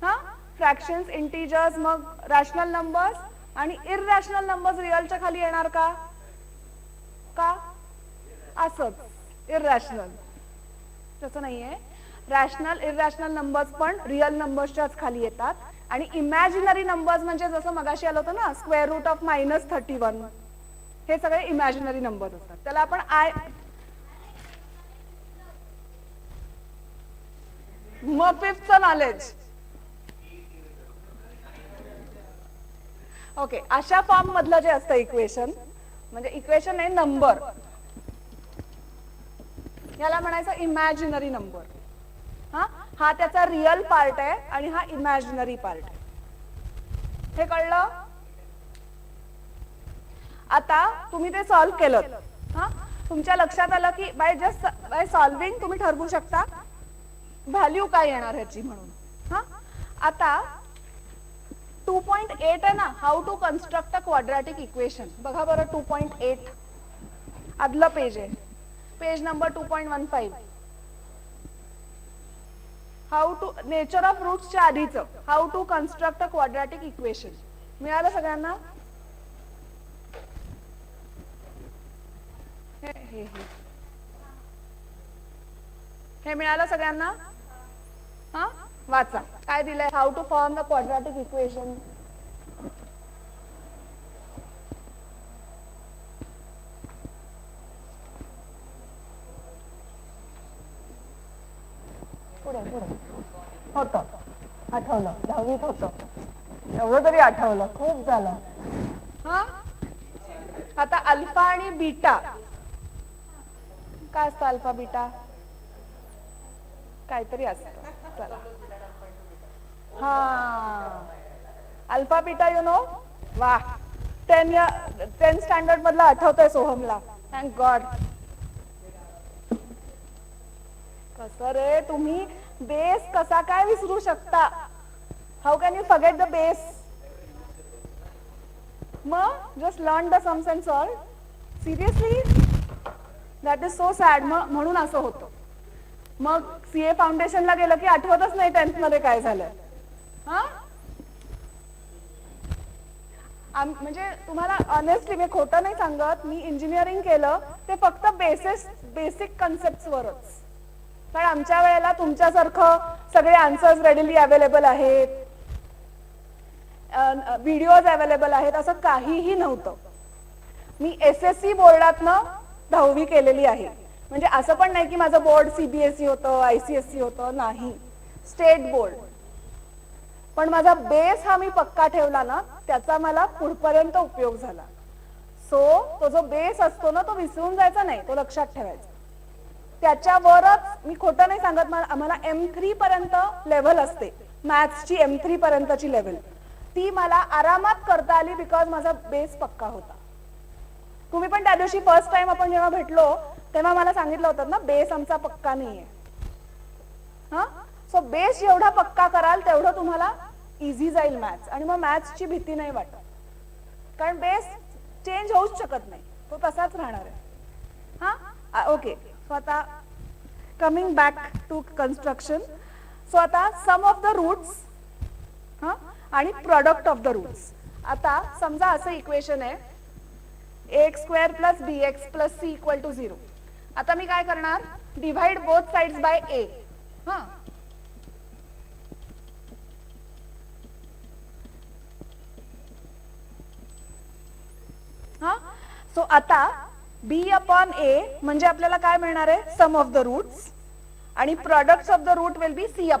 हा फ्रॅक्शन्स, इंटीजर्स, मग रॅशनल नंबर्स आणि इररॅशनल नंबर्स रिअलच्या खाली येणार का? का? असंच इररॅशनल. तसं नाहीये. रॅशनल, इररॅशनल नंबर्स पण रिअल नंबर्सच्याच खाली येतात. आणि इमॅजिनरी नंबर्स म्हणजे जसं मगाशी आलं होतं ना स्क्वेअर रूट ऑफ -31, हे सगळे इमॅजिनरी नंबर्स असतात. त्याला आपण मग फिफ्थचं नॉलेज. ओके, अशा फॉर्म मधलं जे असतं इक्वेशन, म्हणजे इक्वेशन आहे नंबर, याला म्हणायचं इमॅजिनरी नंबर. हा त्याचा रिअल पार्ट आहे आणि हा इमॅजिनरी पार्ट आहे. हे कळलं? आता तुम्ही ते सॉल्व्ह केलं, तुमच्या लक्षात आलं की बाय सॉल्विंग तुम्ही ठरवू शकता व्हॅल्यू काय येणार ह्याची म्हणून. आता 2.8 आहे ना, how to construct a quadratic equation. बघा बरं 2.8 आदलं पेज आहे, page number 2.15. How to nature of रूट्सच्या आधीचं how to construct a quadratic equation मिळालं सगळ्यांना? हे मिळालं सगळ्यांना? वाचा काय दिलंय. How to form the quadratic equation. पुढे होतं, आठवलं, 10वीत होतं, एवढं तरी आठवलं, खूप झालं. आता अल्फा आणि बीटा काय असतं? अल्फा बीटा काहीतरी असतं. चला, अल्फा बीटा यु नो. वा, 10 स्टँडर्ड मधला आठवतोय सोहमला, थँक गॉड. कसं रे, तुम्ही बेस कसा काय विसरू शकता? How can you forget the base? मग just learn the sums and solve. Seriously, that is so sad. म्हणून असं होतं. मग सीए फाउंडेशनला गेलं की आठवतच नाही 10th मध्ये काय झालं. म्हणजे तुम्हाला ऑनेस्टली मी खोटं नाही सांगत, मी इंजिनिअरिंग केलं ते फक्त बेसिक कन्सेप्ट्सवरच. कारण आमच्या वेळेला तुमच्यासारखं सगळे आन्सर्स रेडिली अवेलेबल आहेत, व्हिडिओज अवेलेबल आहेत, असं काहीही नव्हतं. मी SSC बोर्डातनं 10वी केलेली आहे. म्हणजे असं पण नाही की माझं बोर्ड CBSE होतं, ICSE होतं, नाही, स्टेट बोर्ड. पण माझा बेस हा मी पक्का ठेवला ना, त्याचा मला पुढपर्यंत उपयोग झाला. सो तो जो बेस असतो ना, तो विसरून जायचा नाही, तो लक्षात ठेवायचा. त्याच्यावरच मी खोटं नाही सांगत, आम्हाला M3 पर्यंत लेव्हल असते, मॅथ्सची M3 पर्यंतची लेव्हल, ती मला आरामात करता आली बिकॉज माझा बेस पक्का होता. तुम्ही पण त्या दिवशी फर्स्ट टाइम आपण जेव्हा भेटलो तेव्हा मला सांगितलं होतं ना, बेस आमचा पक्का नाहीये. सो बेस जेवढा पक्का कराल तेवढं तुम्हाला इझी जाईल मॅथ्स, आणि मग मॅथ्सची भीती नाही वाटत, कारण बेस चेंज होऊच शकत नाही, तो तसाच राहणार आहे. ओके, सो आता coming back to construction. So आता सम ऑफ द रूट्स आणि प्रोडक्ट ऑफ द रूट्स. आता समजा असं इक्वेशन आहे ax² + bx + c = 0. आता मी काय करणार? Divide both sides by a. So आता b/a म्हणजे आपल्याला काय मिळणार आहे? सम ऑफ द रूट्स, आणि products of the root will be c/a.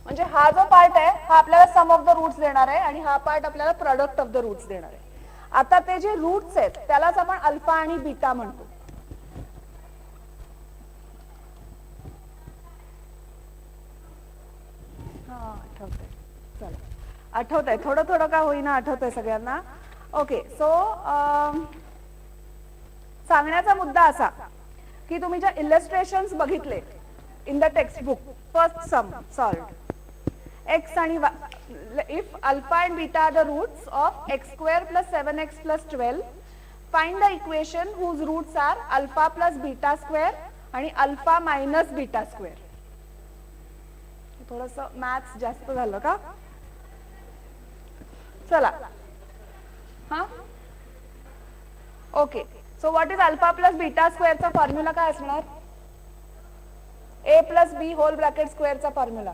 म्हणजे हा जो पार्ट आहे हा आपल्याला सम ऑफ द रूट्स देणार आहे, आणि हा पार्ट आपल्याला प्रोडक्ट ऑफ द रूट्स देणार आहे. आता ते जे रूट्स आहेत त्यालाच आपण अल्फा आणि बीटा म्हणतो. आठवतंय, चला आठवतंय, थोडं थोडं का होईना आठवतंय सगळ्यांना. ओके, सो सांगण्याचा मुद्दा असा की तुम्ही ज्या इलस्ट्रेशन्स बघितले in the text book, first sum solved, x आणि if alpha and beta are the roots of x² + 7x + 12, find the equation whose roots are alpha + beta² आणि alpha - beta². थोडंसं मॅथ्स जास्त झालं का? चला, हा okay. So what is alpha plus beta स्क्वेअरचा formula काय असणार? A plus b whole bracket स्क्वेअरचा formula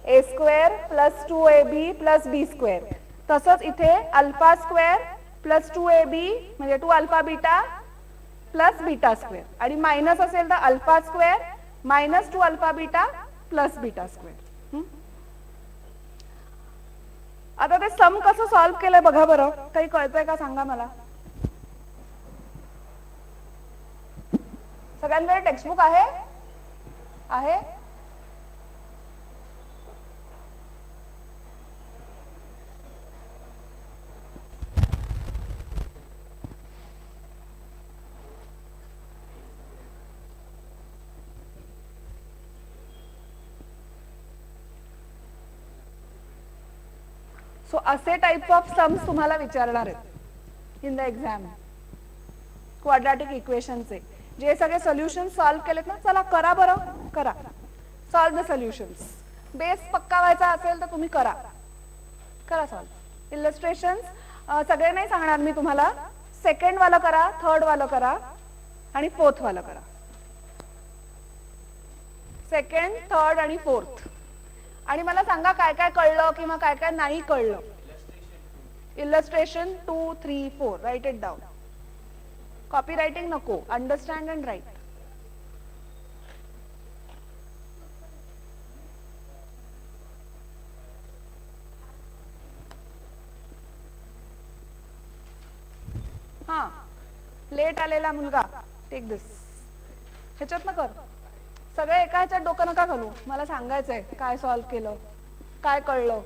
a square plus 2ab plus b square. तसंच इथे अल्फा स्क्वेअर प्लस 2ab म्हणजे 2 alpha beta plus beta square आणि मायनस असेल तर alpha square minus 2 alpha beta plus beta square. आता ते सम कसं सॉल्व्ह केलंय बघा बरं. काही कळतंय का सांगा मला. सगळ्यांकडे टेक्स्टबुक आहे? सो असे टाइप्स ऑफ सम्स तुम्हाला विचारणार आहेत इन द एक्झाम. क्वाड्रॅटिक इक्वेशनचे जे सगळे सोल्युशन सॉल्व्ह केलेत ना, चला करा बरं, करा सॉल्व्ह द सोल्युशन्स. बेस पक्का व्हायचा असेल तर तुम्ही करा सॉल्व्ह. इलस्ट्रेशन्स सगळे नाही सांगणार मी तुम्हाला. सेकंड वाला करा, थर्ड वाला करा आणि फोर्थ वाला करा. सेकंड, थर्ड आणि फोर्थ. आणि मला सांगा काय काय कळलं किंवा काय काय नाही कळलं. Illustration 2, 3, 4 write it down. Copy writing नको, अंडरस्टँड अँड राईट. हा लेट आलेला मुलगा टेक दिस. ह्याच्यात ना कर. सगळे एका ह्याच्यात डोकं नका घालू. मला सांगायचंय काय सॉल्व्ह केलं, काय कळलं.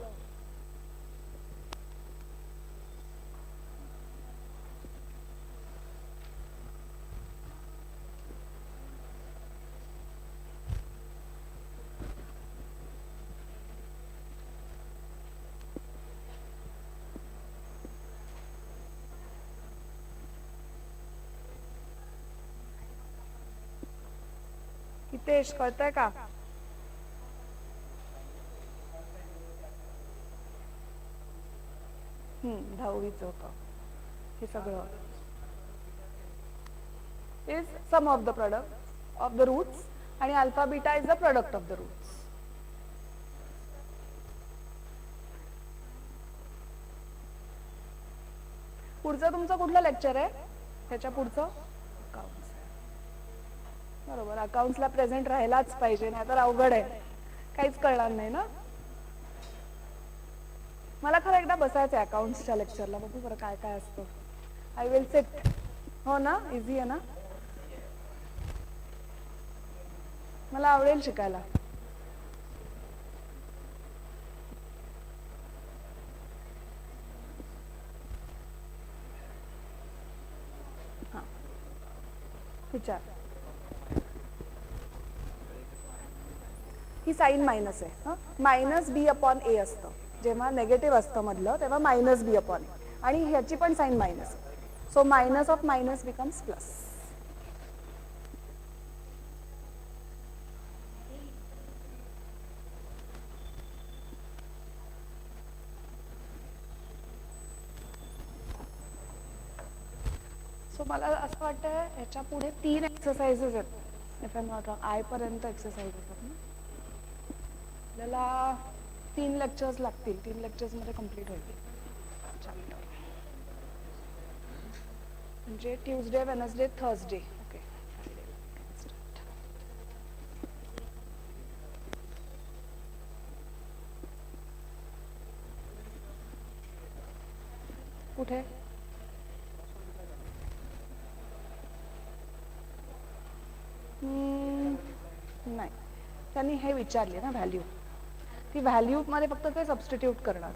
हितेश कळतंय का? दहावीचं होतं हे सगळं. Is sum of the product of the roots आणि alpha beta is the product of the roots. पुढचं तुमचं कुठलं लेक्चर आहे? त्याच्या पुढचं अकाउंट्स. बरोबर, अकाउंट्सला प्रेझेंट राहायलाच पाहिजे, नाही तर अवघड आहे, काहीच कळणार नाही ना. मला खरं एकदा बसायचं आहे अकाउंट्सच्या लेक्चरला, बघू बरं काय काय असतं. I will sit. हो ना, इझी आहे ना, मला आवडेल शिकायला. विचार. ही साइन मायनस आहे. मायनस बी अपॉन ए असतं जेव्हा नेगेटिव्ह असतं मधलं, तेव्हा मायनस बी अपॉन ए. आणि ह्याची पण sign minus. So minus of minus becomes plus. So मला असं वाटतं ह्याच्या पुढे 3 एक्सरसाइजेस आहेत. If I am not wrong, I पर्यंत एक्सरसाइज आहेत ना. आपल्याला 3 लेक्चर्स लागतील. 3 लेक्चर्स मध्ये कंप्लीट होईल चॅप्टर. म्हणजे ट्यूजडे, वेनसडे, थर्सडे. ओके, कुठे? नाही, त्यांनी हे विचारले ना व्हॅल्यू. ती व्हॅल्यू मध्ये फक्त ते सबस्टिट्यूट करणार.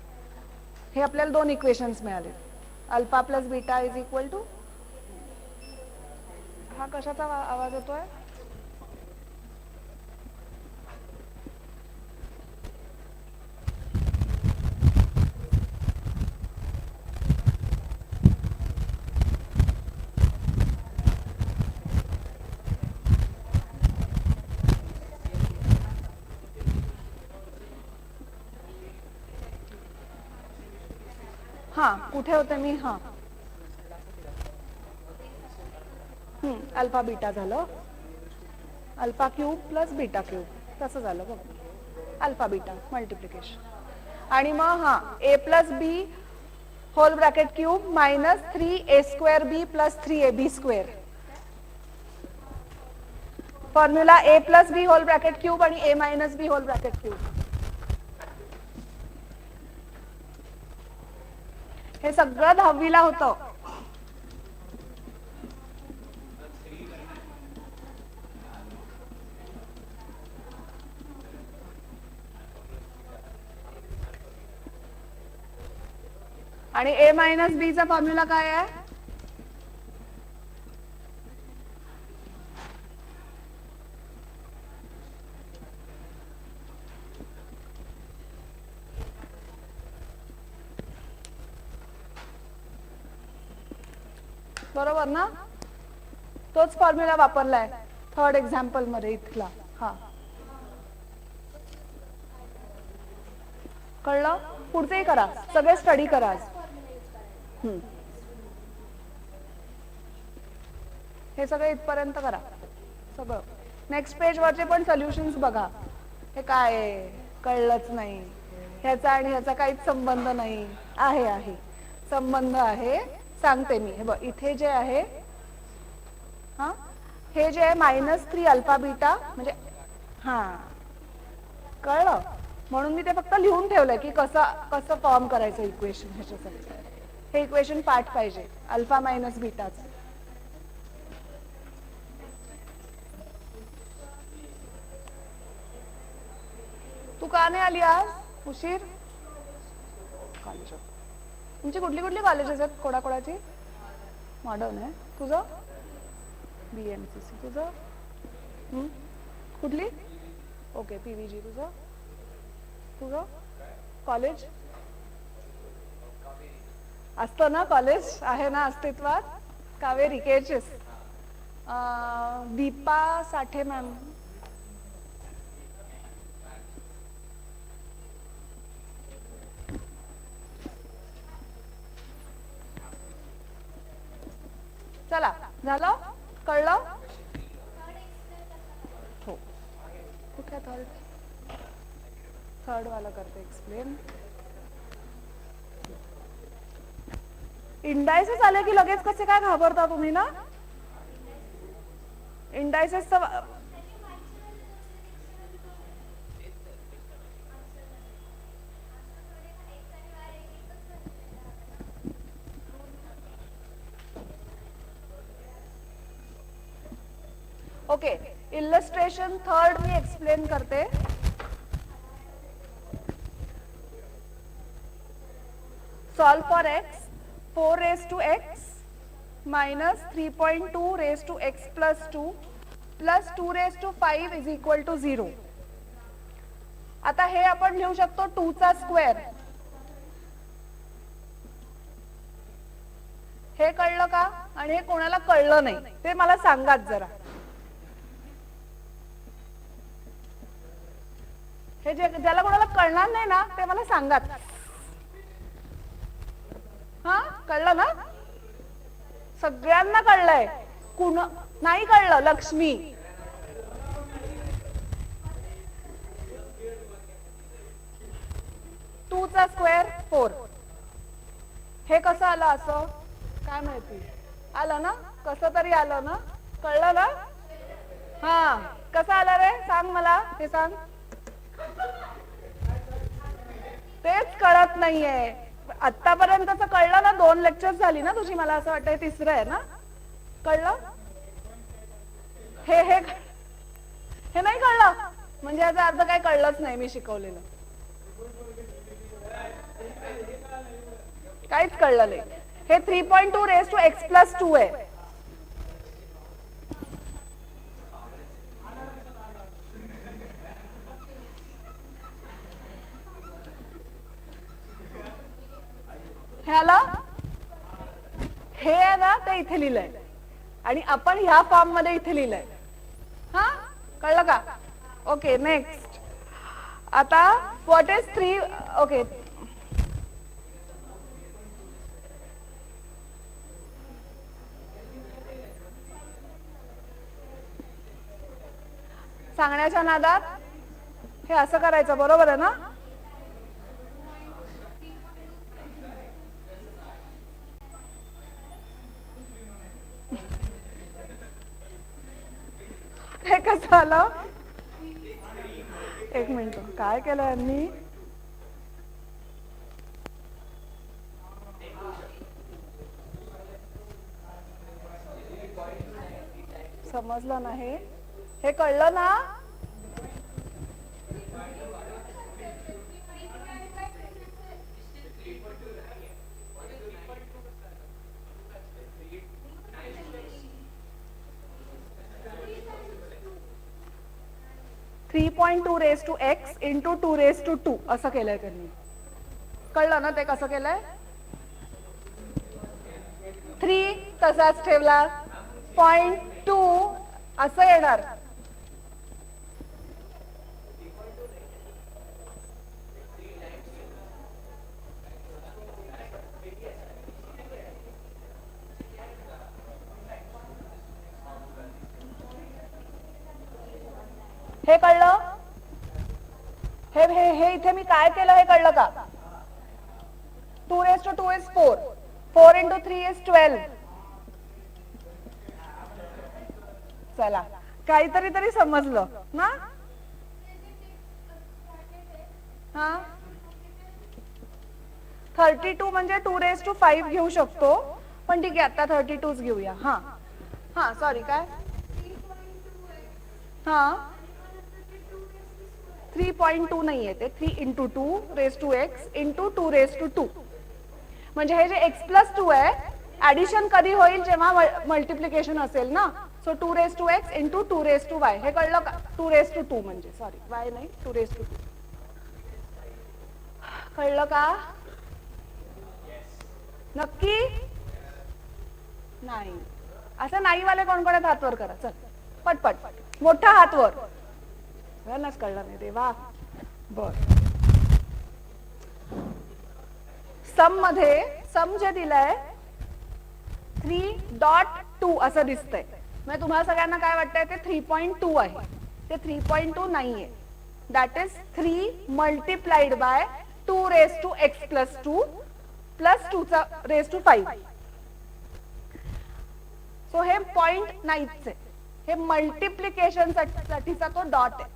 हे आपल्याला 2 इक्वेशन्स मिळाले. Alpha plus beta is equal to. हा कशाचा आवाज येतोय? हां कुठे होते मी हां अल्फा बीटा झालं alpha cube plus beta cube तसं झालं बघ अल्फा बीटा मल्टिप्लिकेशन आणि मग हां a plus b whole bracket cube minus 3a² b plus 3ab square formula a plus b whole bracket cube आणि a minus b whole bracket cube हे सगळं 10वीला होतं. आणि ए मायनस बी चा फॉर्म्युला काय आहे बरोबर ना तोच फॉर्म्युला वापरलाय थर्ड एक्झाम्पल मध्ये इथला हा कळलं पुढचंही करा सगळे स्टडी करा हे सगळे इथपर्यंत करा सगळं नेक्स्ट पेज वरचे पण सोल्युशन्स बघा हे काय आहे कळलंच नाही ह्याचा आणि ह्याचा काहीच संबंध नाही आहे संबंध आहे सांगते मी हे बघ इथे जे आहे हा हे जे आहे -3 अल्फा बीटा म्हणजे हा कळलं म्हणून मी ते फक्त लिहून ठेवलंय की कसं फॉर्म करायचं इक्वेशन ह्याच्यासाठी हे इक्वेशन पाठ पाहिजे अल्फा मायनस बीटाचं तू का नाही आली आज उशीर कॉलेज तुमची कुठली कॉलेजेस आहेत कोणाकोणाची मॉडर्न आहे तुझं BMCC तुझं कुठली ओके PVG तुझं कॉलेज असतं ना कॉलेज आहे ना अस्तित्वात कावेरी KHS दीपा साठे मॅम चला झालं कळलं हो कुठल्या थर्ड वाला करते एक्सप्लेन इंडायसेस आले की लगेच कसे काय घाबरता तुम्ही ना इंडायसेस ओके इलस्ट्रेशन थर्ड मी एक्सप्लेन करते solve for x 4 raised to x minus 3.2 raised to x plus 2 plus 2 raised to 5 is equal to 0 आता हे आपण लिहू शकतो 2 चा स्क्वेअर हे कळलं का आणि हे कोणाला कळलं नाही ते मला सांगाच जरा हे ज्याला कोणाला कळणार नाही ना ते मला सांगात हा कळलं ना सगळ्यांना कळलंय कुण नाही कळलं लक्ष्मी टू चा स्क्वेअर 4 हे कसं आलं असं काय माहिती आलं ना कसं तरी आलं ना कळलं ना हा कसं आलं रे सांग मला ते सांग तेच कळत नाहीये आतापर्यंतच कळलं ना 2 लेक्चर्स झाली ना तुझी मला असं वाटतंय तिसरं आहे ना कळलं हे हे हे नाही कळलं म्हणजे याचा अर्थ काय कळलंच नाही मी शिकवलेलं काहीच कळलं नाही हे 3.2 raised to x plus 2 आहे ह्याला हे आहे ना ते इथे लिहिलंय आणि आपण ह्या फॉर्म मध्ये इथे लिहिलंय हा कळलं का ओके नेक्स्ट आता व्हॉट इज 3 ओके सांगण्याच्या नादात हे असं करायचं, बरोबर आहे ना? हे कसं आलं? एक मिनिट, काय केलं यांनी? समजलं नाही, हे कळलं ना? Three 3.2 raise to x into 2 raise to 2 असं केलंय त्यांनी. कळलं ना ते कसं केलंय? 3 तसाच ठेवला, 0.2 असं येणार. हे कळलं? हे हे हे इथे मी काय केलं हे कळलं का? 2 raise to 2 is 4, 4 into 3 is 12. चला, काहीतरी तरी समजलं ना? हा, 32 म्हणजे 2 रेस टू 5 घेऊ शकतो, पण ठीक आहे आता 32च घेऊया. हा हा, सॉरी, काय? हा, 3.2 नाही येते, 3 into 2 raise to x into 2 raise to 2. म्हणजे हे जे एक्स प्लस 2 आहे, ऍडिशन कधी होईल? जेव्हा मल्टिप्लिकेशन असेल ना. So 2 raise to x into 2 raise to y. हे कळलं का? 2 रेस टू 2 म्हणजे, सॉरी, वाय नाही, 2 रेस टू 2. कळलं का? नक्की? नाही. असं नाही वाले कोण कोण आहेत? हात वर करा, चल पटपट, मोठा हात वर. सगळ्यांनाच कळलं नाही देवा. बर, सम मध्ये सम जे दिलंय 3.2 असं दिसतंय. म्हणजे तुम्हाला सगळ्यांना काय वाटतंय? ते 3.2 आहे. ते 3.2 नाहीये. That is 3 multiplied by 2 raise to x plus 2 plus 2 चा रेस टू 5. सो हे पॉइंट नाहीच आहे, हे मल्टिप्लिकेशन साठीचा तो डॉट आहे.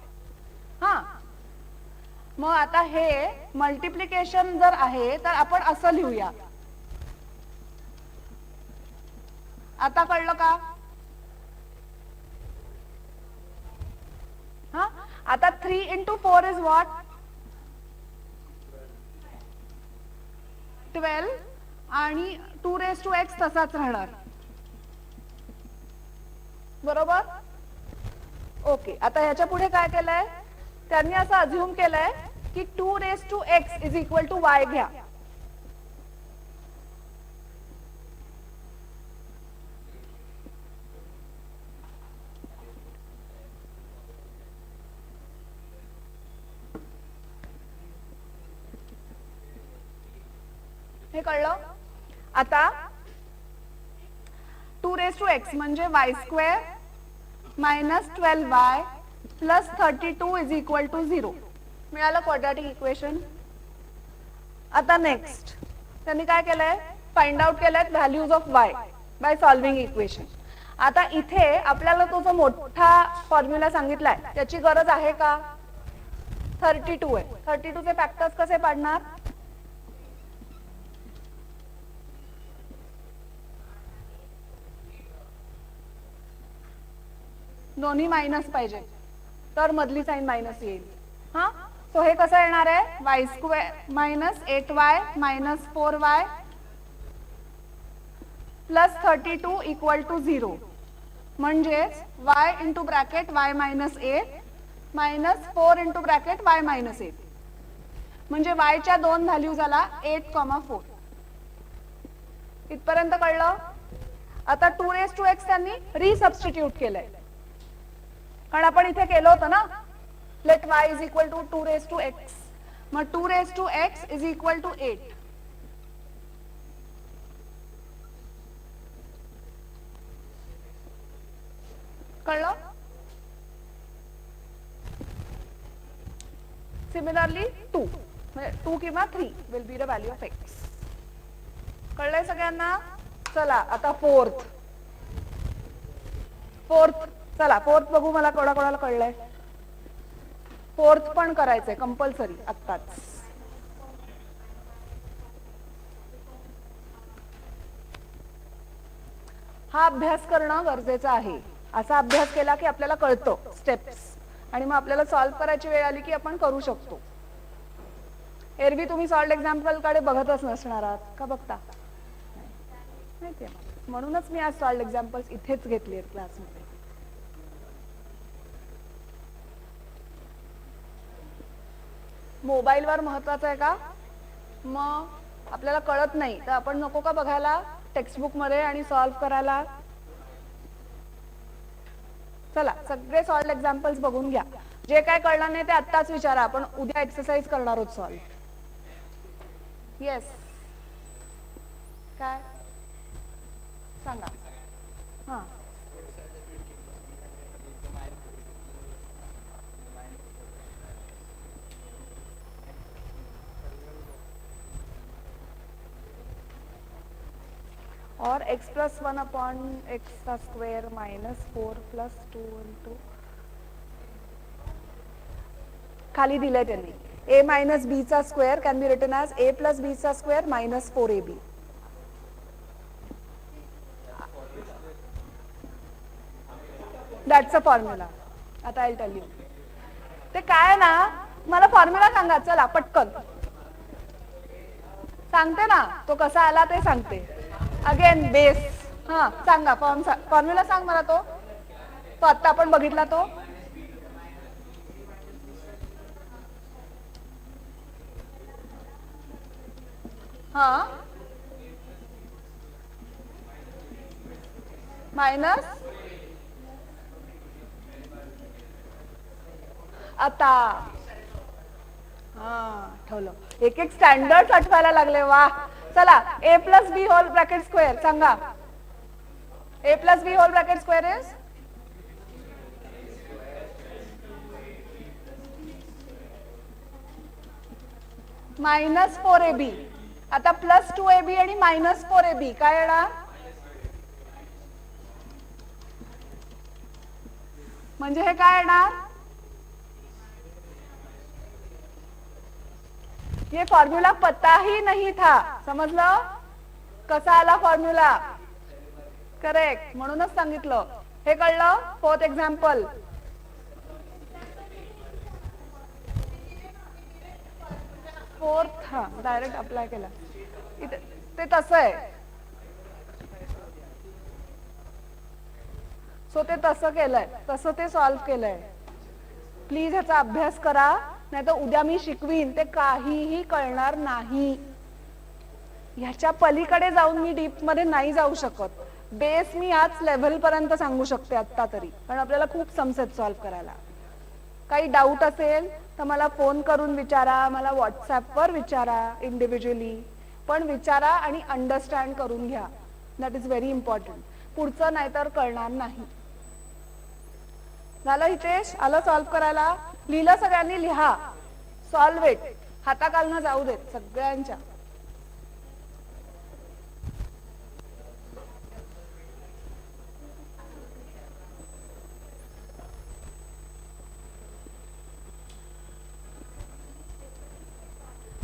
हा, मग आता हे मल्टिप्लिकेशन जर आहे तर आपण असं लिहूया. आता कळलं का? हा, आता 3 इंटू 4 इज व्हॉट? 12 आणि 2 रेस टू एक्स तसाच राहणार, बरोबर? ओके, आता ह्याच्या पुढे काय केलंय त्यांनी? असं अज्युम केलंय की 2 raise to x is equal to y घ्या. हे कळलं? आता 2 रेस टू एक्स म्हणजे y square minus 12y plus 32 is equal to 0. मिळालं क्वाड्रॅटिक इक्वेशन. आता नेक्स्ट त्यांनी काय केलंय? फाइंड आउट केलंय values of y by solving equation. आता इथे आपल्याला तो जो मोठा फॉर्म्युला सांगितलाय त्याची गरज आहे का? 32 आहे. 32 चे फॅक्टर्स कसे पाडणार? दोन्ही मायनस पाहिजे तर मधली साइन मायनस येईल. हा, सो हे कसं येणार आहे? Y square minus 8y minus 4y plus 32 equal to 0. म्हणजेच y into bracket y minus 8 minus 4 into bracket y minus 8. म्हणजे y च्या दोन व्हॅल्यूज आला 8,4. इथपर्यंत कळलं? आता 2 रेस टू एक्स त्यांनी रिसबस्टिट्यूट केलंय, कारण आपण इथे केलं होतं ना, let y is equal to 2 raise to x. मग 2 raise to x is equal to 8. कळलं? सिमिलरली 2 म्हणजे 2 किंवा 3 will be the value of x. कळलंय सगळ्यांना? चला आता फोर्थ चला फोर्थ बघू, मला कोणाकोणाला कळलंय. फोर्थ पण करायचंय कंपल्सरी आत्ताच. हा अभ्यास करणं गरजेचं आहे. असा अभ्यास केला की आपल्याला कळतं स्टेप्स आणि मग आपल्याला सॉल्व्ह करायची वेळ आली की आपण करू शकतो. एरवी तुम्ही सॉल्व्ड एक्झाम्पल कडे बघतच नसणार आहात का? बघता माहितीये, म्हणूनच मी आज सॉल्व्ड एक्झाम्पल्स इथेच घेतली आहेत क्लासमध्ये. मोबाईलवर महत्वाचं आहे का? मग आपल्याला कळत नाही तर आपण नको का बघायला टेक्स्टबुक मध्ये आणि सॉल्व्ह करायला? चला सगळे सॉल्व्ड एक्झाम्पल्स बघून घ्या. जे काय कळणार नाही ते आत्ताच विचारा, आपण उद्या एक्सरसाइज करणार आहोत सॉल्व्ह. येस काय सांगा. हां और x plus 1 upon x का square minus 4 plus 2 into खाली दिलंय त्यांनी a minus b चा square can be written as a plus b चा square minus 4ab. That's a formula. आता I'll tell you. ते काय ना, मला फॉर्म्युला सांगा चला पटकन. सांगते ना, तो कसा आला ते सांगते. Again base. हा सांगा फॉर्म्युला सांग मला तो आता आपण बघितला तो. हा मायनस आता ठेवलं. एक एक स्टँडर्ड आठवायला लागले. वा चला a plus b whole bracket square सांगा. a plus b whole bracket square is minus 4ab. आता प्लस 2ab आणि मायनस 4ab काय येणार? म्हणजे हे काय येणार? ये फॉर्मूला पता ही नहीं था. समजलं कसा आला फॉर्म्युला? करेक्ट, म्हणूनच सांगितलं. हे कळलं? Fourth example. फोर्थ हा डायरेक्ट अप्लाय केला इथे. ते तसं आहे. सो ते तसं केलंय, तसं ते सॉल्व्ह केलंय. प्लीज ह्याचा अभ्यास करा, नाही तर उद्या मी शिकवीन ते काहीही कळणार नाही. ह्याच्या पलीकडे जाऊन मी डीप मध्ये नाही जाऊ शकत. बेस मी याच लेव्हल पर्यंत सांगू शकते आता तरी, कारण आपल्याला खूप सम्स आहेत सॉल्व्ह करायला. काही डाऊट असेल तर मला फोन करून विचारा, मला व्हॉट्सॲपवर विचारा इंडिव्हिज्युअली, पण विचारा आणि अंडरस्टँड करून घ्या. That is very important. पुढचं नाहीतर कळणार नाही. झालं हितेश? आलं सॉल्व्ह करायला? लिहिलं सगळ्यांनी? लिहा. Solve it. हाताखालनं जाऊ देत सगळ्यांच्या.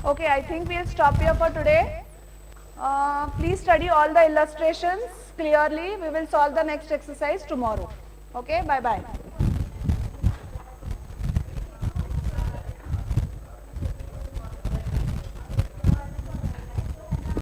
Okay, I think we'll stop here for today. Please study all the illustrations clearly. We will solve the next exercise tomorrow. Okay, bye bye.